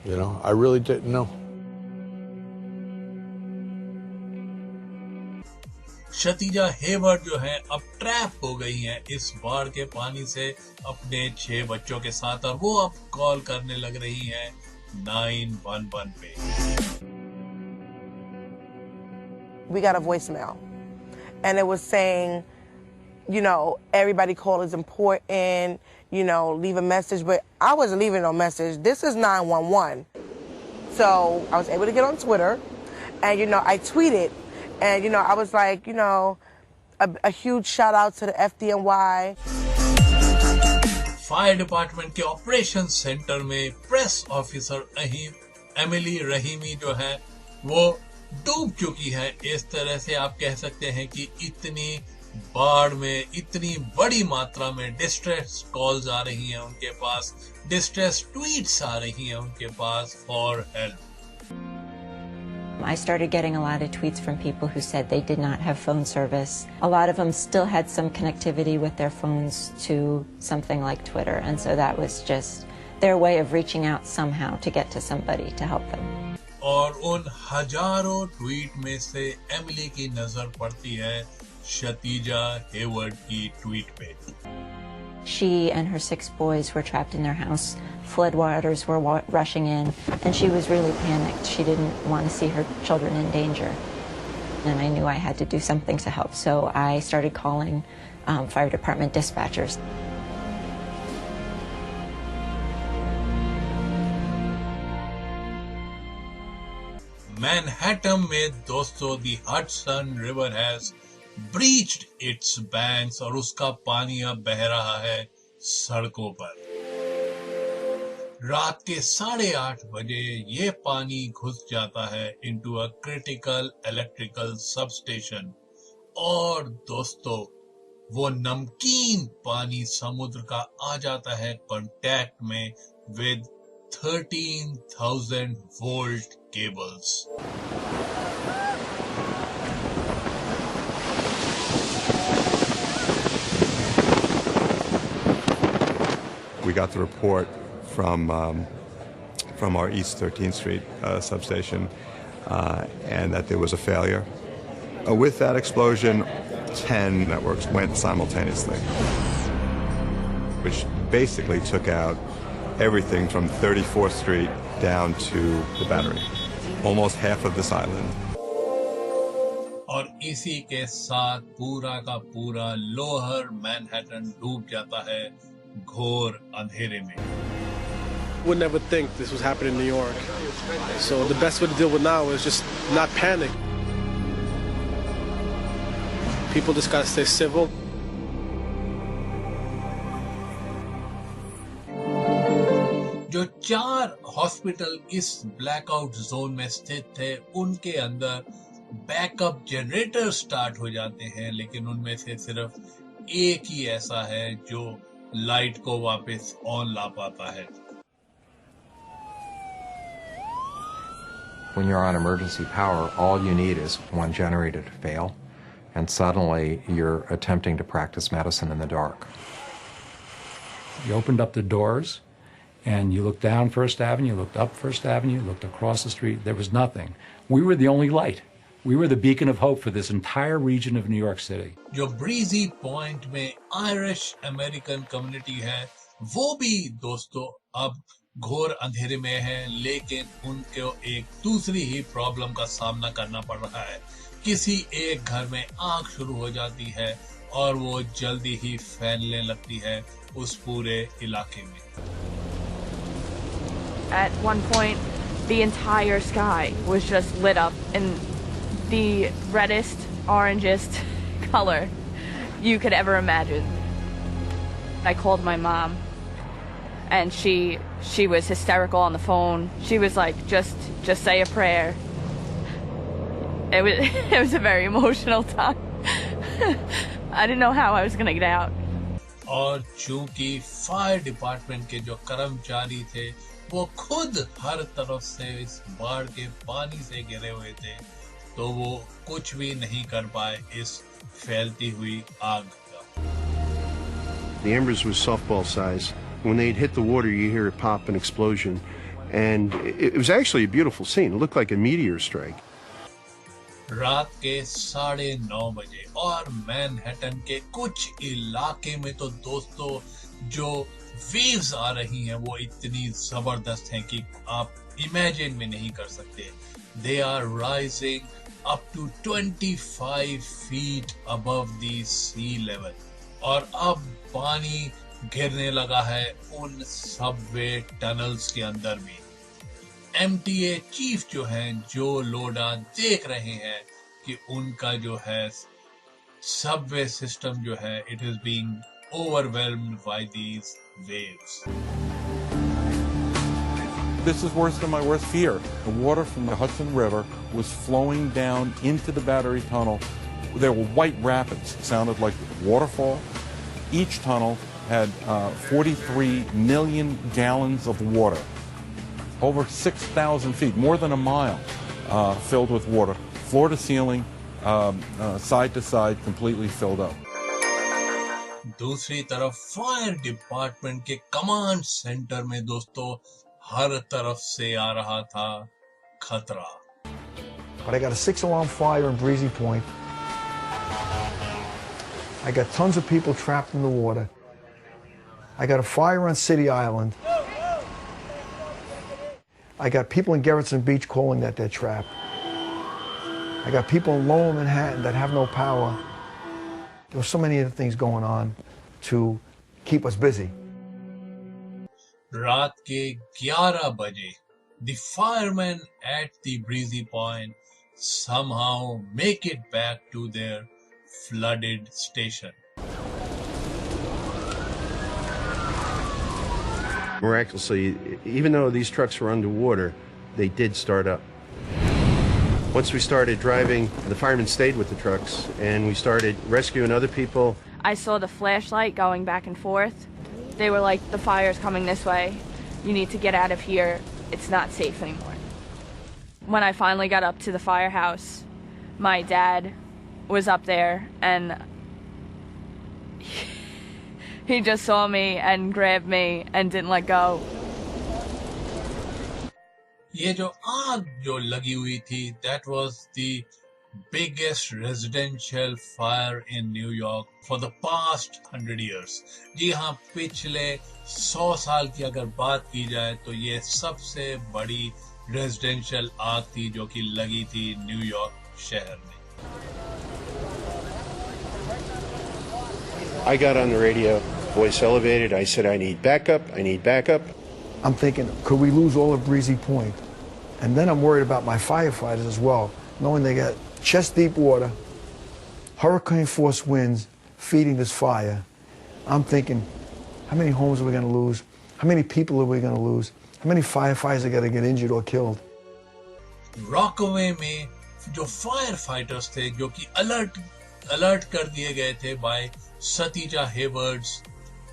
You know, I really didn't know. Shatija Hayward जो है अब trap हो गई हैं इस बाढ़ के पानी से अपने 6 बच्चों के साथ और वो अब कॉल करने लग रही हैं 911 पे. We got a voicemail and it was saying, you know, everybody call is important, you know, leave a message, but I wasn't leaving no message. This is 911. So I was able to get on Twitter and, you know, I tweeted and, you know, I was like, you know, a huge shout out to the FDNY. Fire department के operation centre में press officer Emily Rahimi जो है वो डूब चुकी है. इस तरह से आप कह सकते हैं कि इतनी बाढ़ में इतनी बड़ी मात्रा में डिस्ट्रेस कॉल्स आ रही हैं उनके पास, डिस्ट्रेस ट्वीट्स आ रही हैं उनके पास for help. I started getting a lot of tweets from people who said they did not have phone service. A lot of them still had some connectivity with their phones to something like Twitter, and so that was just their way of reaching out somehow to get to somebody to help them. और उन हजारों tweet में से Emily की नजर पड़ती है शतीजा Hayward की ट्वीट पे. She and her 6 boys were trapped in their house. Floodwaters were rushing in, and she was really panicked. She didn't want to see her children in danger. And I knew I had to do something to help, so I started calling fire department dispatchers. Manhattan में दोस्तों the Hudson River has breached its banks और उसका पानी अब बह रहा है सड़कों पर. रात के 8:30 बजे ये पानी घुस जाता है into a critical electrical substation और दोस्तों वो नमकीन पानी समुद्र का आ जाता है कांटेक्ट में with 13,000 volt cables. We got the report from our East 13th Street substation and that there was a failure. With that explosion, 10 networks went simultaneously, which basically took out everything from 34th Street down to the Battery, almost half of this island. और इसी के साथ पूरा का पूरा lower Manhattan डूब जाता है घोर अंधेरे में. Would never think this was happening in New York. So the best way to deal with now is just not panic. People just gotta stay civil. जो 4 हॉस्पिटल इस ब्लैकआउट जोन में स्थित थे, उनके अंदर बैकअप जनरेटर स्टार्ट हो जाते हैं, लेकिन उनमें से सिर्फ एक ही ऐसा है जो लाइट को वापस ऑन ला पाता है। When you're on emergency power, all you need is one generator to fail, and suddenly you're attempting to practice medicine in the dark. You opened up the doors, and you looked down First Avenue, looked up First Avenue, looked across the street. There was nothing. We were the only light. We were the beacon of hope for this entire region of New York City. जो breezy point में Irish American community है, वो भी दोस्तों अब घोर अंधेरे में है, लेकिन उनको एक दूसरी ही प्रॉब्लम का सामना करना पड़ रहा है। किसी एक घर में आग शुरू हो जाती है और वो जल्दी ही फैलने लगती है उस पूरे इलाके में। At one point, the entire sky was just lit up in the reddest, orangest color you could ever imagine. I called my mom, and she was hysterical on the phone. She was like, just say a prayer. It was a very emotional time. I didn't know how I was gonna get out. और चूंकि fire department के जो कर्मचारी थे वो खुद हर तरफ से इस बाढ़ के पानी से घिरे हुए थे, तो वो कुछ भी नहीं कर पाए इस फैलती हुई आग का। The embers was softball size. When they'd hit the water, you hear a pop and explosion. And it was actually a beautiful scene. It looked like a meteor strike. रात के 9:30 बजे और मैनहट्टन के कुछ इलाके में तो दोस्तों जो वेव्स आ रही हैं वो इतनी जबरदस्त हैं कि आप इमेजिन भी नहीं कर सकते। They are rising up to 25 feet above the sea level. और अब पानी गिरने लगा है उन सबवे टनल्स के अंदर भी। MTA चीफ जो हैं, जो लोडा देख रहे हैं कि उनका जो है सबवे सिस्टम जो है, it is being overwhelmed by these waves. This is worse than my worst fear. The water from the Hudson River was flowing down into the Battery Tunnel. There were white rapids. It sounded like a waterfall. Each tunnel had 43 million gallons of water. Over 6,000 feet, more than a mile, filled with water. Floor to ceiling, side to side, completely filled up. दूसरी तरफ fire department के command centre में दोस्तों हर तरफ से आ रहा था खतरा। But I got a 6-alarm fire in Breezy Point. I got tons of people trapped in the water. I got a fire on City Island. I got people in Gerritsen Beach calling that they're trapped. I got people in Lower Manhattan that have no power. There were so many other things going on to keep us busy. रात के 11 बजे, the firemen at the Breezy Point somehow make it back to their flooded station. Miraculously, even though these trucks were underwater, they did start up. Once we started driving, the firemen stayed with the trucks, and we started rescuing other people. I saw the flashlight going back and forth. They were like, the fire's coming this way. You need to get out of here. It's not safe anymore. When I finally got up to the firehouse, my dad was up there, and he just saw me and grabbed me and didn't let go. ये जो आग जो लगी हुई थी, that was the biggest residential fire in New York for the past 100 years. जी हाँ, पिछले 100 साल की अगर बात की जाए तो ये सबसे बड़ी रेजिडेंशियल आग थी जो कि लगी थी न्यूयॉर्क शहर में। I got on the radio, voice elevated. I said, I need backup. I need backup. I'm thinking, could we lose all of Breezy Point? And then I'm worried about my firefighters as well, knowing they got chest-deep water, hurricane-force winds feeding this fire. I'm thinking, how many homes are we going to lose? How many people are we going to lose? How many firefighters are going to get injured or killed? रॉकवे में जो fire fighters थे जो कि alert कर दिए गए थे bye Satija Haywards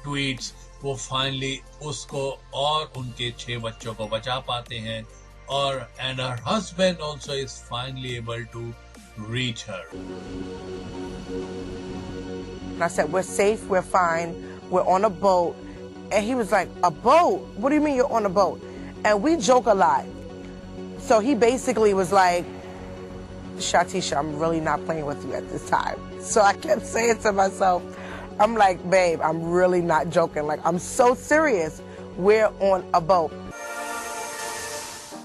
tweets, वो फाइनली उसको और उनके 6 बच्चों को बचा पाते हैं और and her husband also is finally able to reach her. And I said, we're safe, we're fine, we're on a boat. And he was like, a boat? What do you mean you're on a boat? And we joke a lot. So he basically was like, Shatisha, I'm really not playing with you at this time. So I kept saying to myself, I'm like, babe, I'm really not joking. Like, I'm so serious. We're on a boat.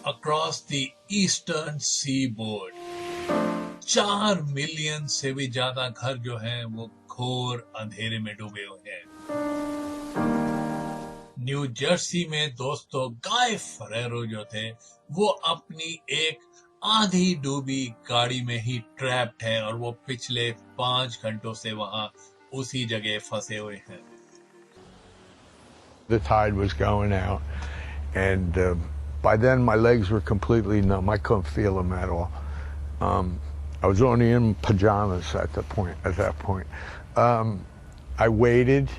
Across the eastern seaboard, 4 million से भी ज्यादा घर जो हैं वो घोर अंधेरे में डूबे हुए हैं। न्यू जर्सी में दोस्तों गाय फरेरो जो थे वो अपनी एक आधी डूबी गाड़ी में ही ट्रैप्ड हैं और वो पिछले 5 घंटों से वहां उसी जगह फंसे हुए हैं। The tide was going out, and by then my legs were completely numb. I couldn't feel them at all. I was only in pajamas at that point. I waited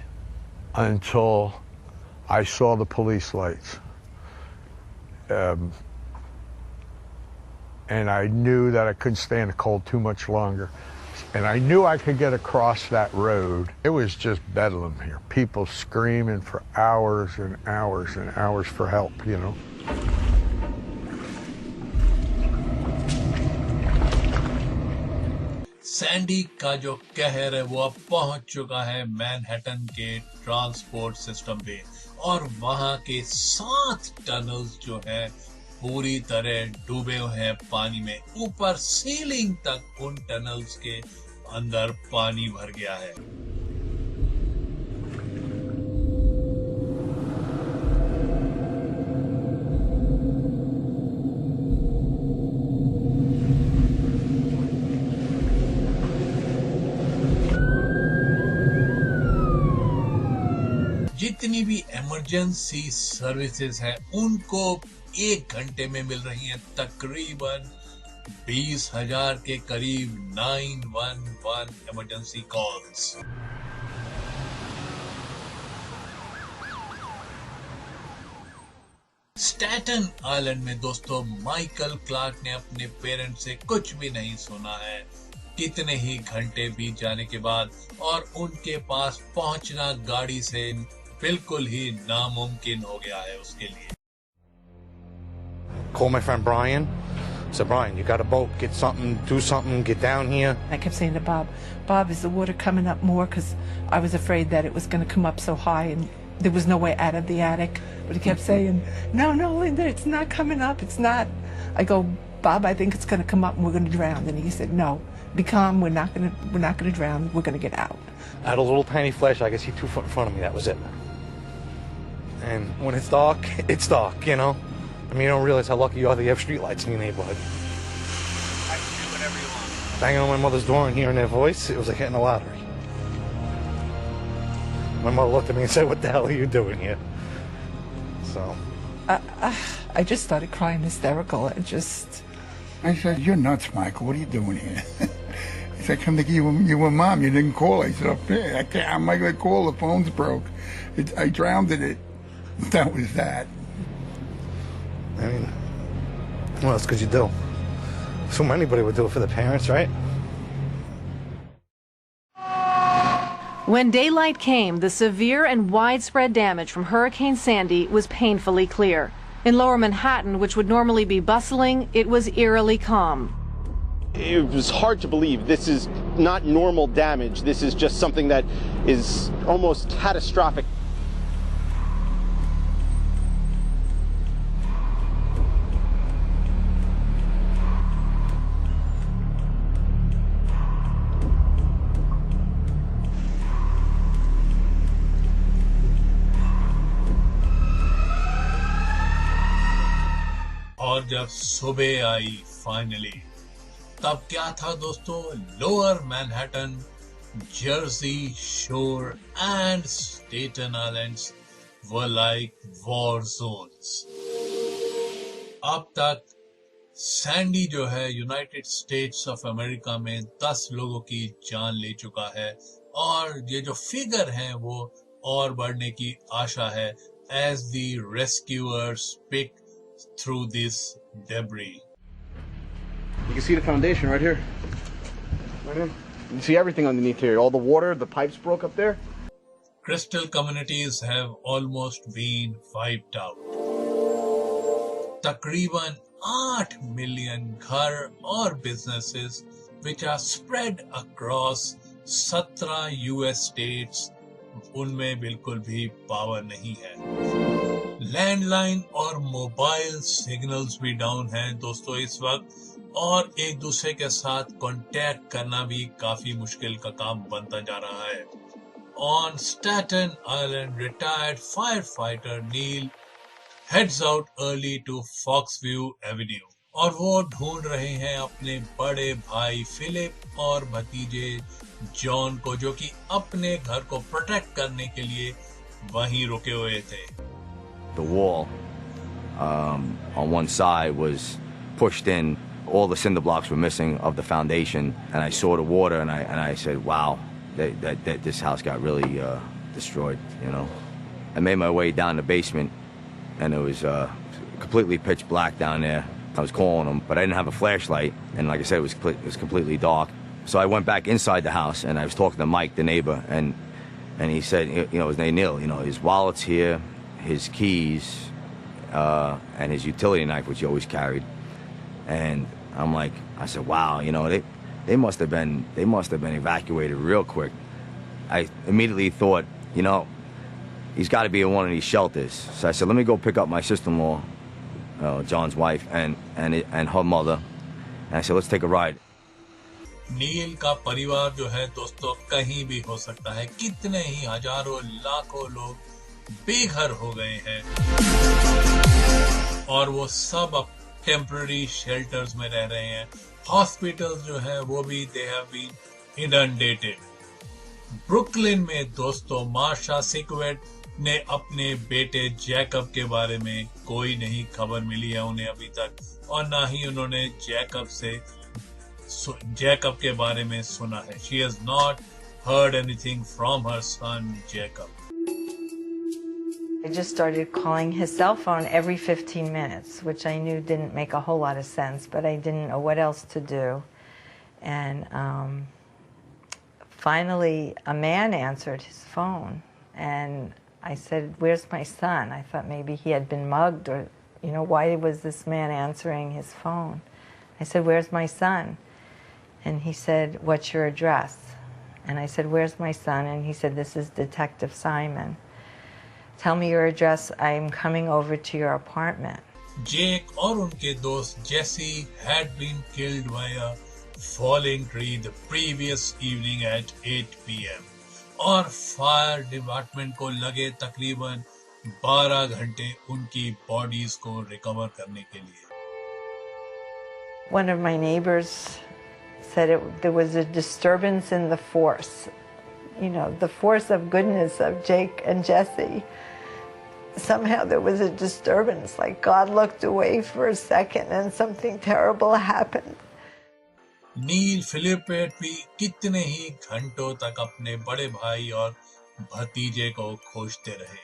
until I saw the police lights. And I knew that I couldn't stand the cold too much longer. And I knew I could get across that road. It was just bedlam here. People screaming for hours and hours and hours for help, you know. Sandy का जो कहर है वो अब पहुंच चुका है Manhattan के ट्रांसपोर्ट सिस्टम पे और वहां के 7 टनल्स जो है पूरी तरह डूबे हुए हैं पानी में। ऊपर सीलिंग तक उन टनल्स के अंदर पानी भर गया है। जितनी भी इमरजेंसी सर्विसेज हैं उनको 1 घंटे में मिल रही हैं तकरीबन 20,000 के करीब 911 इमरजेंसी कॉल्स। स्टैटन आइलैंड में दोस्तों माइकल क्लार्क ने अपने पेरेंट्स से कुछ भी नहीं सुना है कितने ही घंटे बीत जाने के बाद और उनके पास पहुंचना गाड़ी से बिल्कुल ही नामुमकिन हो गया है उसके लिए। Call my friend Brian. I said, Brian, you got a boat, get something, do something, get down here. I kept saying to Bob, is the water coming up more? Because I was afraid that it was going to come up so high and there was no way out of the attic. But he kept saying, no, Linda, it's not coming up, it's not. I go, Bob, I think it's going to come up and we're going to drown. And he said, no, be calm, we're not going to drown, we're going to get out. I had a little tiny flash, I could see 2 foot in front of me, that was it. And when it's dark, you know? I mean, you don't realize how lucky you are that you have streetlights in your neighborhood. I can do whatever you want. Banging on my mother's door and hearing their voice, it was like hitting the lottery. My mother looked at me and said, what the hell are you doing here? So. I just started crying hysterical. I said, you're nuts, Michael. What are you doing here? He said, come to you were mom. You didn't call. I said, I can't. I'm not going to call. The phone's broke. I drowned in it. That was that. I mean, what else could you do? So anybody would do it for the parents, right? When daylight came, the severe and widespread damage from Hurricane Sandy was painfully clear. In lower Manhattan, which would normally be bustling, it was eerily calm. It was hard to believe. This is not normal damage. This is just something that is almost catastrophic. और जब सुबह I finally तब क्या था दोस्तों, lower Manhattan, Jersey शोर and Staten islands were like war zones. अब तक सैंडी जो है यूनाइटेड स्टेट्स ऑफ अमेरिका में 10 लोगों की जान ले चुका है और ये जो फिगर है वो और बढ़ने की आशा है as the rescuers pick through this debris. You can see the foundation right here. Right here. You can see everything underneath here. All the water, the pipes broke up there. Coastal communities have almost been wiped out. तकरीबन 8 million घर और businesses which are spread across 17 US states, उनमें बिल्कुल भी power नहीं है. Landline और mobile signals भी डाउन हैं दोस्तों इस वक्त, और एक दूसरे के साथ कांटेक्ट करना भी काफी मुश्किल का काम बनता जा रहा है. On Staten Island, retired firefighter Neil heads out early to Foxview Avenue, और वो ढूंढ रहे हैं अपने बड़े भाई फिलिप और भतीजे जॉन को, जो कि अपने घर को प्रोटेक्ट करने के लिए वहीं रुके हुए थे. The wall on one side was pushed in. All the cinder blocks were missing of the foundation, and I saw the water, and I said, "Wow, that this house got really destroyed." You know, I made my way down the basement, and it was completely pitch black down there. I was calling them, but I didn't have a flashlight, and like I said, it was completely dark. So I went back inside the house, and I was talking to Mike, the neighbor, and he said, you know, his name Neil, you know, his wallet's here, his keys, and his utility knife, which he always carried. And I'm like, I said, wow, you know, they must have been evacuated real quick. I immediately thought, you know, he's got to be in one of these shelters. So I said, let me go pick up my sister-in-law, John's wife, and her mother. And I said, let's take a ride. नील का परिवार जो है दोस्तों कहीं भी हो सकता है. कितने ही हजारों लाखों लोग बेघर हो गए हैं और वो सब अब टेम्पररी शेल्टर्स में रह रहे हैं. हॉस्पिटल्स जो है वो भी they have been inundated. Brooklyn में दोस्तों मार्शा सिक्वेट ने अपने बेटे जैकब के बारे में कोई नहीं खबर मिली है उन्हें अभी तक, और ना ही उन्होंने जैकब के बारे में सुना है. She has not heard anything from her son Jacob. I just started calling his cell phone every 15 minutes, which I knew didn't make a whole lot of sense, but I didn't know what else to do. And finally, a man answered his phone, and I said, "Where's my son?" I thought maybe he had been mugged, or, you know, why was this man answering his phone? I said, "Where's my son?" And he said, "What's your address?" And I said, "Where's my son?" And he said, "This is Detective Simon. Tell me your address. I'm coming over to your apartment." Jake और उनके दोस्त Jesse had been killed by a falling tree the previous evening at 8 p.m. और fire department को लगे तकरीबन 12 घंटे उनकी bodies को रिकवर करने के लिए. One of my neighbors said there was a disturbance in the force. You know, the force of goodness of Jake and Jesse. Somehow there was a disturbance, like God looked away for a second and something terrible happened. नील फिलिपेट भी कितने ही घंटों तक अपने बड़े भाई और भतीजे को खोजते रहे.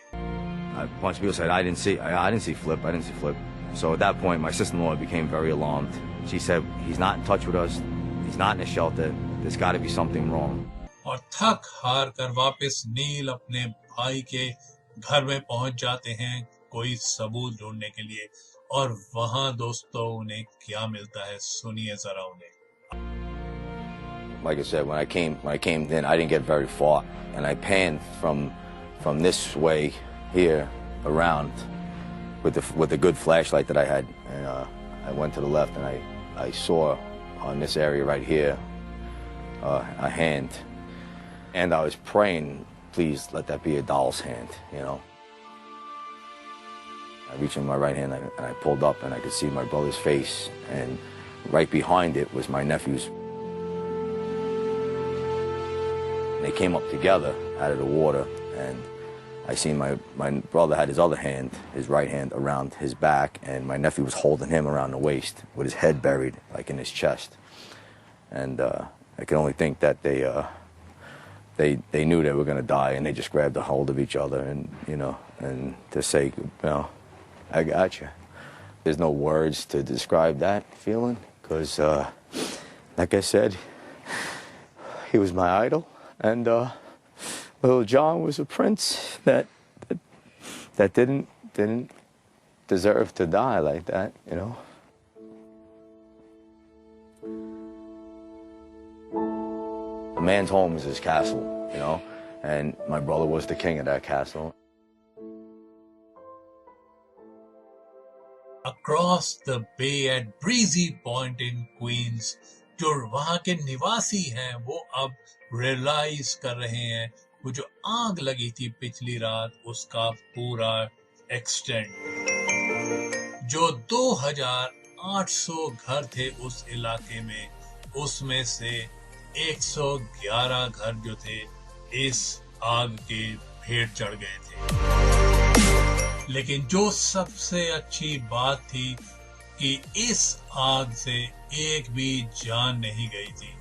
A bunch of people said, I didn't see Flip. So at that point, my sister-in-law became very alarmed. She said, he's not in touch with us. He's not in a shelter. There's got to be something wrong. और थक हार कर वापस नील अपने भाई के घर में पहुंच जाते हैं कोई सबूत ढूंढने के लिए, और वहां दोस्तों उन्हें क्या मिलता है सुनिए जरा उन्हें. Like I said, when I came in, I didn't get very far, and I panned from this way here around with the good flashlight that I had, and I went to the left, and I saw on this area right here a hand, and I was praying, please let that be a doll's hand, you know. I reached in my right hand and I pulled up, and I could see my brother's face, and right behind it was my nephew's. They came up together out of the water, and I seen my brother had his other hand, his right hand, around his back, and my nephew was holding him around the waist with his head buried, like in his chest. And I can only think that they knew they were going to die, and they just grabbed a hold of each other, and and to say, I got you. There's no words to describe that feeling, because, like I said, he was my idol, and little John was a prince that didn't deserve to die like that, A man's home is his castle, and my brother was the king of that castle. Across the bay at Breezy Point in Queens, जो वहाँ के निवासी हैं वो अब realise कर रहे हैं वो जो आग लगी थी पिछली रात उसका पूरा एक्सटेंट, जो 2800 घर थे उस इलाके में, उसमें से 111 घर जो थे इस आग के भेंट चढ़ गए थे। लेकिन जो सबसे अच्छी बात थी कि इस आग से एक भी जान नहीं गई थी,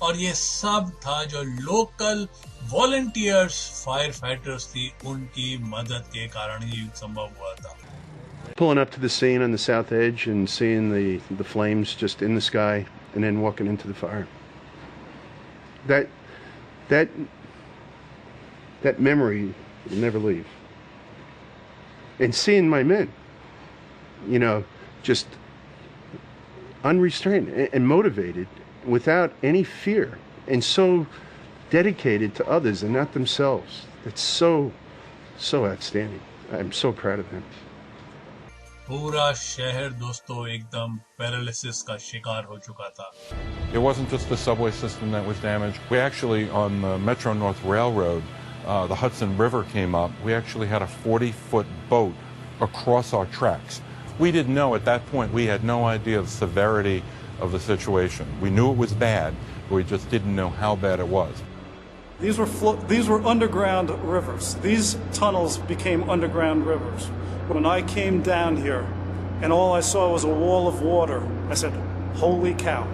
और ये सब था जो लोकल वॉलंटियर्स फायर फाइटर्स थी उनकी मदद के कारण ही संभव हुआ था। Pulling up to the scene on the south edge and seeing the flames just in the sky and then walking into the fire. That memory will never leave. And seeing my men, just unrestrained and motivated without any fear and so dedicated to others and not themselves. It's so outstanding. I'm so proud of them. पूरा शहर दोस्तों एकदम paralysis का शिकार हो चुका था। It wasn't just the subway system that was damaged. We actually, on the Metro North Railroad, the Hudson River came up. We actually had a 40-foot boat across our tracks. We didn't know at that point, we had no idea of the severity of the situation. We knew it was bad, but we just didn't know how bad it was. These were underground rivers. These tunnels became underground rivers. When I came down here and all I saw was a wall of water, I said, holy cow.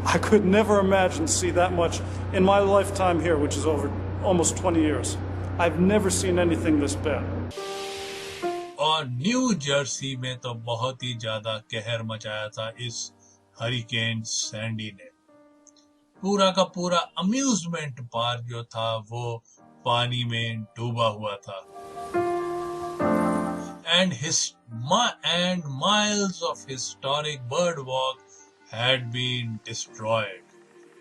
I could never imagine see that much in my lifetime here, which is over almost 20 years. I've never seen anything this bad. और new Jersey में तो बहुत ही ज्यादा कहर मचाया था इस hurricane Sandy ने। पूरा का पूरा अम्यूजमेंट पार्क जो था वो पानी में डूबा हुआ था। And miles of historic birdwalk had been destroyed.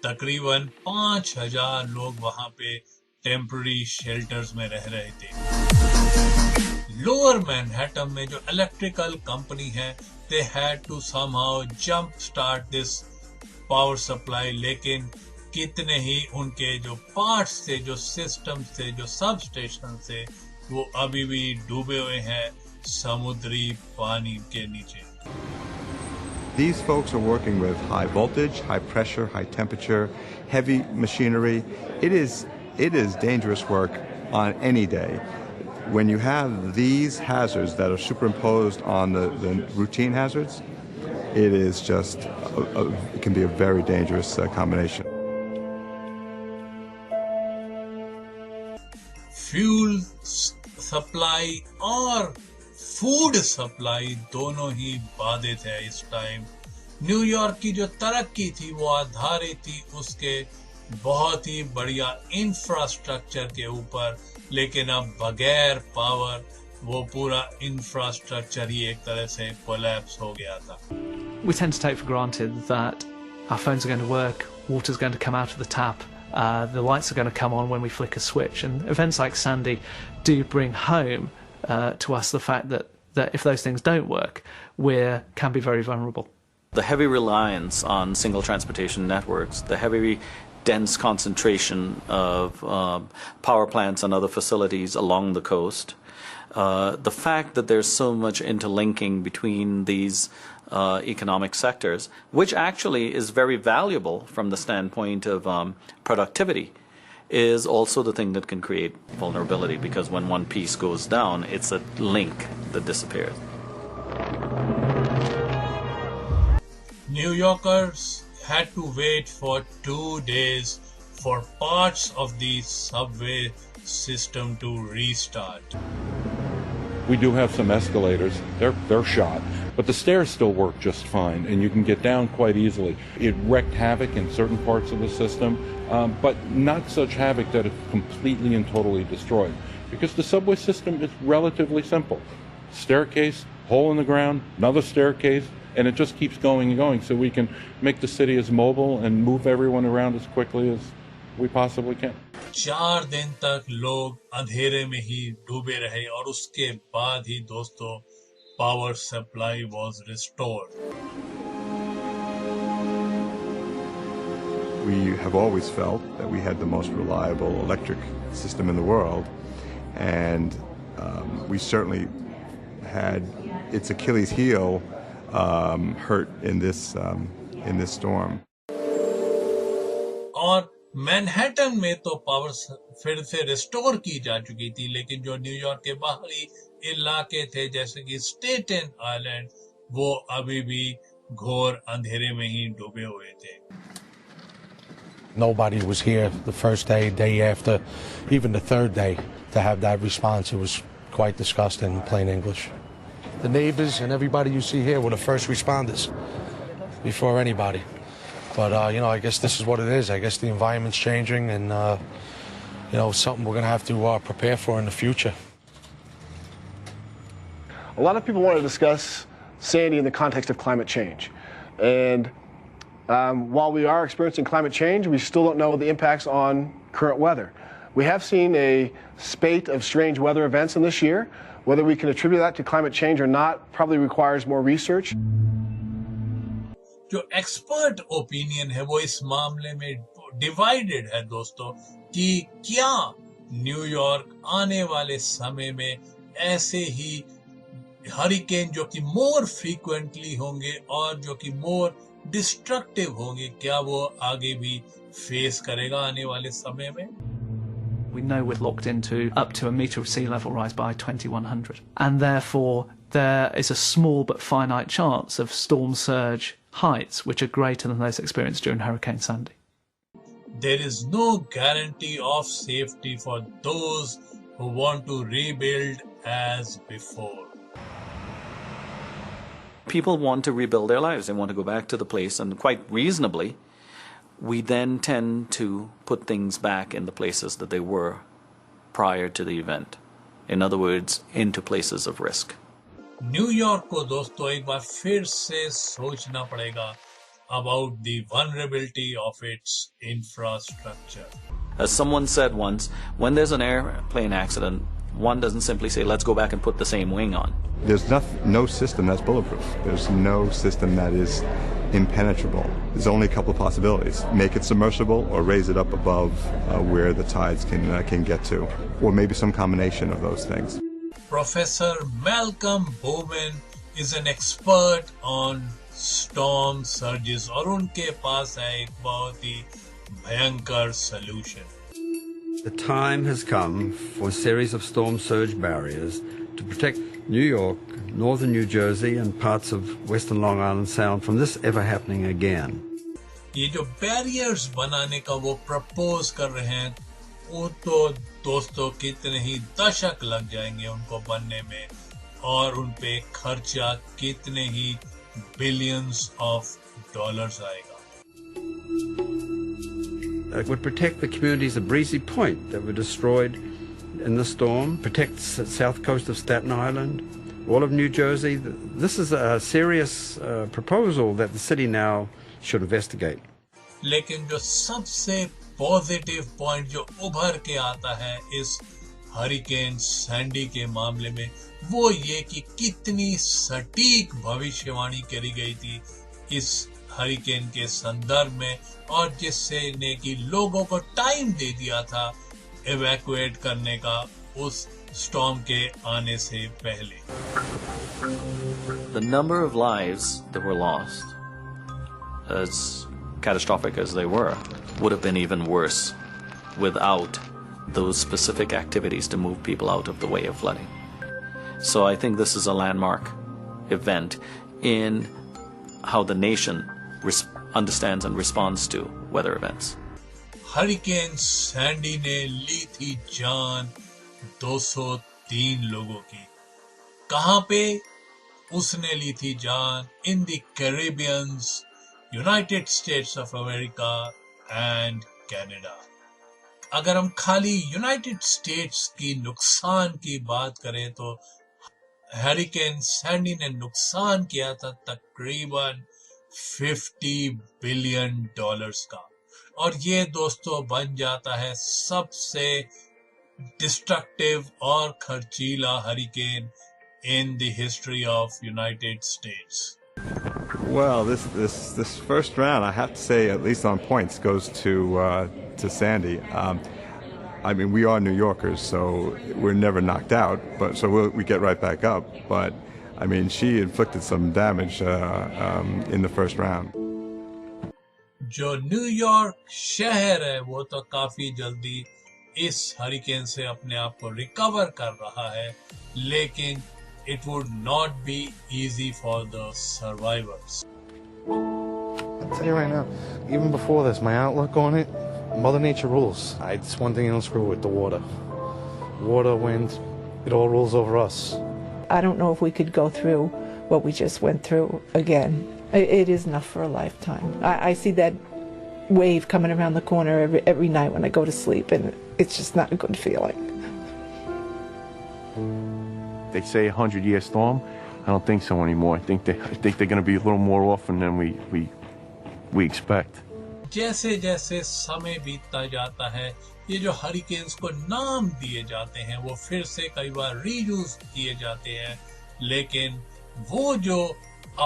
तकरीबन 5000 लोग वहां पे टेम्पररी शेल्टर्स में रह रहे थे। लोअर मैनहट्टन में जो इलेक्ट्रिकल कंपनी है, they had to somehow jump start this power supply, लेकिन कितने ही उनके जो पार्ट्स थे, जो सिस्टम्स थे, जो सब स्टेशन थे, वो अभी भी डूबे हुए हैं समुद्री पानी के नीचे। These folks are working with high voltage, high pressure, high temperature, heavy machinery. It is dangerous work on any day. When you have these hazards that are superimposed on the routine hazards, it is just, it can be a very dangerous combination. Fuel supply और food supply दोनों ही बाधित है इस time. New York की जो तरक्की थी वो आधारित थी उसके बहुत ही बढ़िया इंफ्रास्ट्रक्चर के ऊपर, लेकिन अब बगैर पावर वो पूरा इंफ्रास्ट्रक्चर ही एक तरह से कोलैप्स हो गया था। We tend to take for granted that our phones are going to work, water's going to come out of the tap, the lights are going to come on when we flick a switch, and events like Sandy do bring home to us the fact that if those things don't work, we can be very vulnerable. The heavy reliance on single transportation networks, the heavy dense concentration of power plants and other facilities along the coast, the fact that there's so much interlinking between these economic sectors, which actually is very valuable from the standpoint of productivity. is also the thing that can create vulnerability, because when one piece goes down, it's a link that disappears. New Yorkers had to wait for 2 days for parts of the subway system to restart. We do have some escalators. They're shot, but the stairs still work just fine, and you can get down quite easily. It wreaked havoc in certain parts of the system, but not such havoc that it's completely and totally destroyed, because the subway system is relatively simple. Staircase, hole in the ground, another staircase, and it just keeps going and going, so we can make the city as mobile and move everyone around as quickly as we possibly can. 4 दिन तक लोग अंधेरे में ही डूबे रहे और उसके बाद ही दोस्तों power supply was restored. We have always felt that we had the most reliable electric system in the world, and we certainly had its Achilles heel hurt in this storm. और मैनहट्टन में तो power फिर से restore की जा चुकी थी, लेकिन जो न्यूयॉर्क के बाहरी इलाके थे जैसे कि स्टेटन आइलैंड, वो अभी भी घोर अंधेरे में ही डूबे हुए थे. Nobody was here the first day, day after, even the third day to have that response. It was quite disgusting in plain English. The neighbors and everybody you see here were the first responders before anybody. But, I guess this is what it is. I guess the environment's changing, and, something we're going to have to prepare for in the future. A lot of people want to discuss Sandy in the context of climate change. And while we are experiencing climate change, we still don't know the impacts on current weather. We have seen a spate of strange weather events in this year. Whether we can attribute that to climate change or not probably requires more research. जो expert opinion है वो इस मामले में divided है दोस्तों, कि क्या न्यूयॉर्क आने वाले समय में ऐसे ही हरिकेन जो कि मोर फ्रीक्वेंटली होंगे और जो कि मोर डिस्ट्रक्टिव होंगे, क्या वो आगे भी फेस करेगा आने वाले समय में. We know we're locked into up to a metre of sea level rise by 2100, and therefore there is a small but finite chance of storm surge heights which are greater than those experienced during Hurricane Sandy. There is no guarantee of safety for those who want to rebuild as before. People want to rebuild their lives. They want to go back to the place, and quite reasonably, we then tend to put things back in the places that they were prior to the event. In other words, into places of risk. New York को दोस्तों एक बार फिर से सोचना पड़ेगा about the vulnerability of its infrastructure. As someone said once, when there's an airplane accident, one doesn't simply say, let's go back and put the same wing on. There's no system that's bulletproof. There's no system that is impenetrable. There's only a couple of possibilities. Make it submersible or raise it up above where the tides can get to, or maybe some combination of those things. Professor Malcolm Bowman is an expert on storm surges और उनके पास है एक बहुत ही भयंकर solution. The time has come for a series of storm surge barriers to protect New York, northern New Jersey and parts of western Long Island Sound from this ever happening again. ये जो barriers बनाने का वो propose कर रहे हैं, वो तो दोस्तों कितने ही दशक लग जाएंगे उनको बनने में, और उन पे खर्चा कितने ही billions of dollars आएगा. It would protect the communities of Breezy Point that were destroyed in the storm, protect the south coast of Staten Island, all of New Jersey. This is a serious proposal that the city now should investigate. लेकिन जो सबसे positive point जो उभर के आता है इस hurricane Sandy के मामले में, वो ये कि कितनी सटीक भविष्यवाणी करी गई थी इस हरिकेन के संदर्भ में, और जिससे ने कि लोगों को टाइम दे दिया था इवैक्यूएट करने का उस स्टॉर्म के आने से पहले. The number of lives that were lost, as catastrophic as they were, would have been even worse without those specific activities to move people out of the way of flooding. So I think this is a landmark event in how the nation understands and responds to weather events. Hurricane Sandy ने ली थी जान 203 लोगों की. कहां पे उसने ली थी जान? In the कैरिबियंस, United states of America and Canada. अगर हम खाली यूनाइटेड स्टेट्स की नुकसान की बात करें तो हरिकेन सैंडी ने नुकसान किया था तकरीबन $50 बिलियन का. और ये दोस्तों बन जाता है सबसे डिस्ट्रक्टिव और खर्चीला hurricane in the history of United States. Well, this first round, I have to say, at least on points, goes to Sandy. I mean, we are New Yorkers, so we're never knocked out, but so we get right back up. But I mean, she inflicted some damage in the first round. जो New York शहर है वो तो काफी जल्दी इस hurricane से अपने आप को रिकवर कर रहा है, लेकिन it would not be easy for the survivors. I'll tell you right now, even before this, my outlook on it, Mother Nature rules. It's one thing I don't screw with, the water. Water, wind, it all rules over us. I don't know if we could go through what we just went through again. It is enough for a lifetime. I see that wave coming around the corner every night when I go to sleep, and it's just not a good feeling. They say 100-year storm. I don't think so anymore. I think they're going to be a little more often than we expect. जैसे जैसे समय बीतता जाता है, ये जो hurricanes को नाम दिए जाते हैं वो फिर से कई बार रीयूज किए जाते हैं, लेकिन वो जो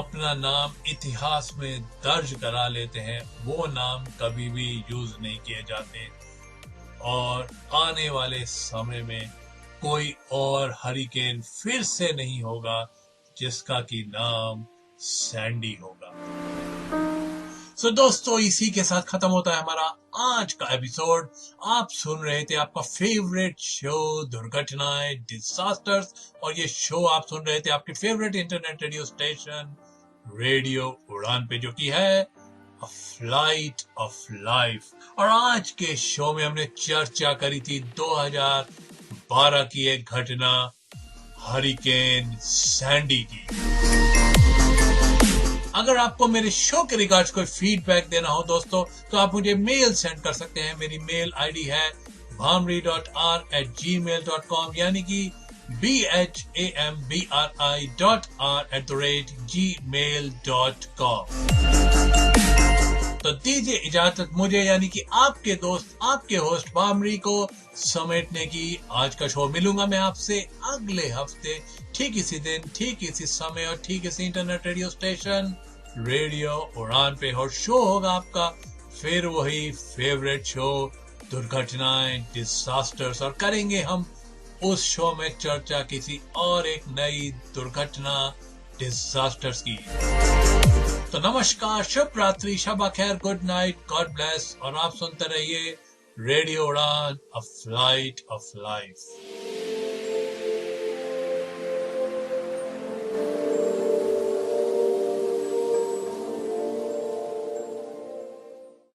अपना नाम इतिहास में दर्ज करा लेते हैं वो नाम कभी भी यूज नहीं किए जाते. और आने वाले समय में कोई और हरिकेन फिर से नहीं होगा जिसका की नाम सैंडी होगा. सो दोस्तों, इसी के साथ खत्म होता है हमारा आज का एपिसोड. आप सुन रहे थे आपका फेवरेट शो दुर्घटनाएं, डिजास्टर्स, और ये शो आप सुन रहे थे आपके favourite internet radio station radio उड़ान पे, जो की है अ फ्लाइट ऑफ लाइफ. और आज के शो में हमने चर्चा करी थी 2012 की एक घटना, हरिकेन सैंडी की. अगर आपको मेरे शो के रिगार्ड्स कोई फीडबैक देना हो दोस्तों, तो आप मुझे मेल सेंड कर सकते हैं. मेरी मेल आईडी है bhambri.r@gmail.com, यानी कि bhambri.r@gmail.com. तो दीजिए इजाजत मुझे, यानी कि आपके दोस्त, आपके होस्ट भामरी को समेटने की. आज का शो मिलूंगा मैं आपसे अगले हफ्ते, ठीक इसी दिन, ठीक इसी समय और ठीक इसी इंटरनेट रेडियो स्टेशन रेडियो उड़ान पे. और शो होगा आपका फिर वही फेवरेट शो दुर्घटनाएं, डिजास्टर्स, और करेंगे हम उस शो में चर्चा किसी और एक नई दुर्घटना, डिजास्टर्स की. तो नमस्कार, शुभ रात्रि, शब खैर, गुड नाइट, गॉड ब्लेस, और आप सुनते रहिए रेडियो उड़ान, अ फ्लाइट ऑफ लाइफ.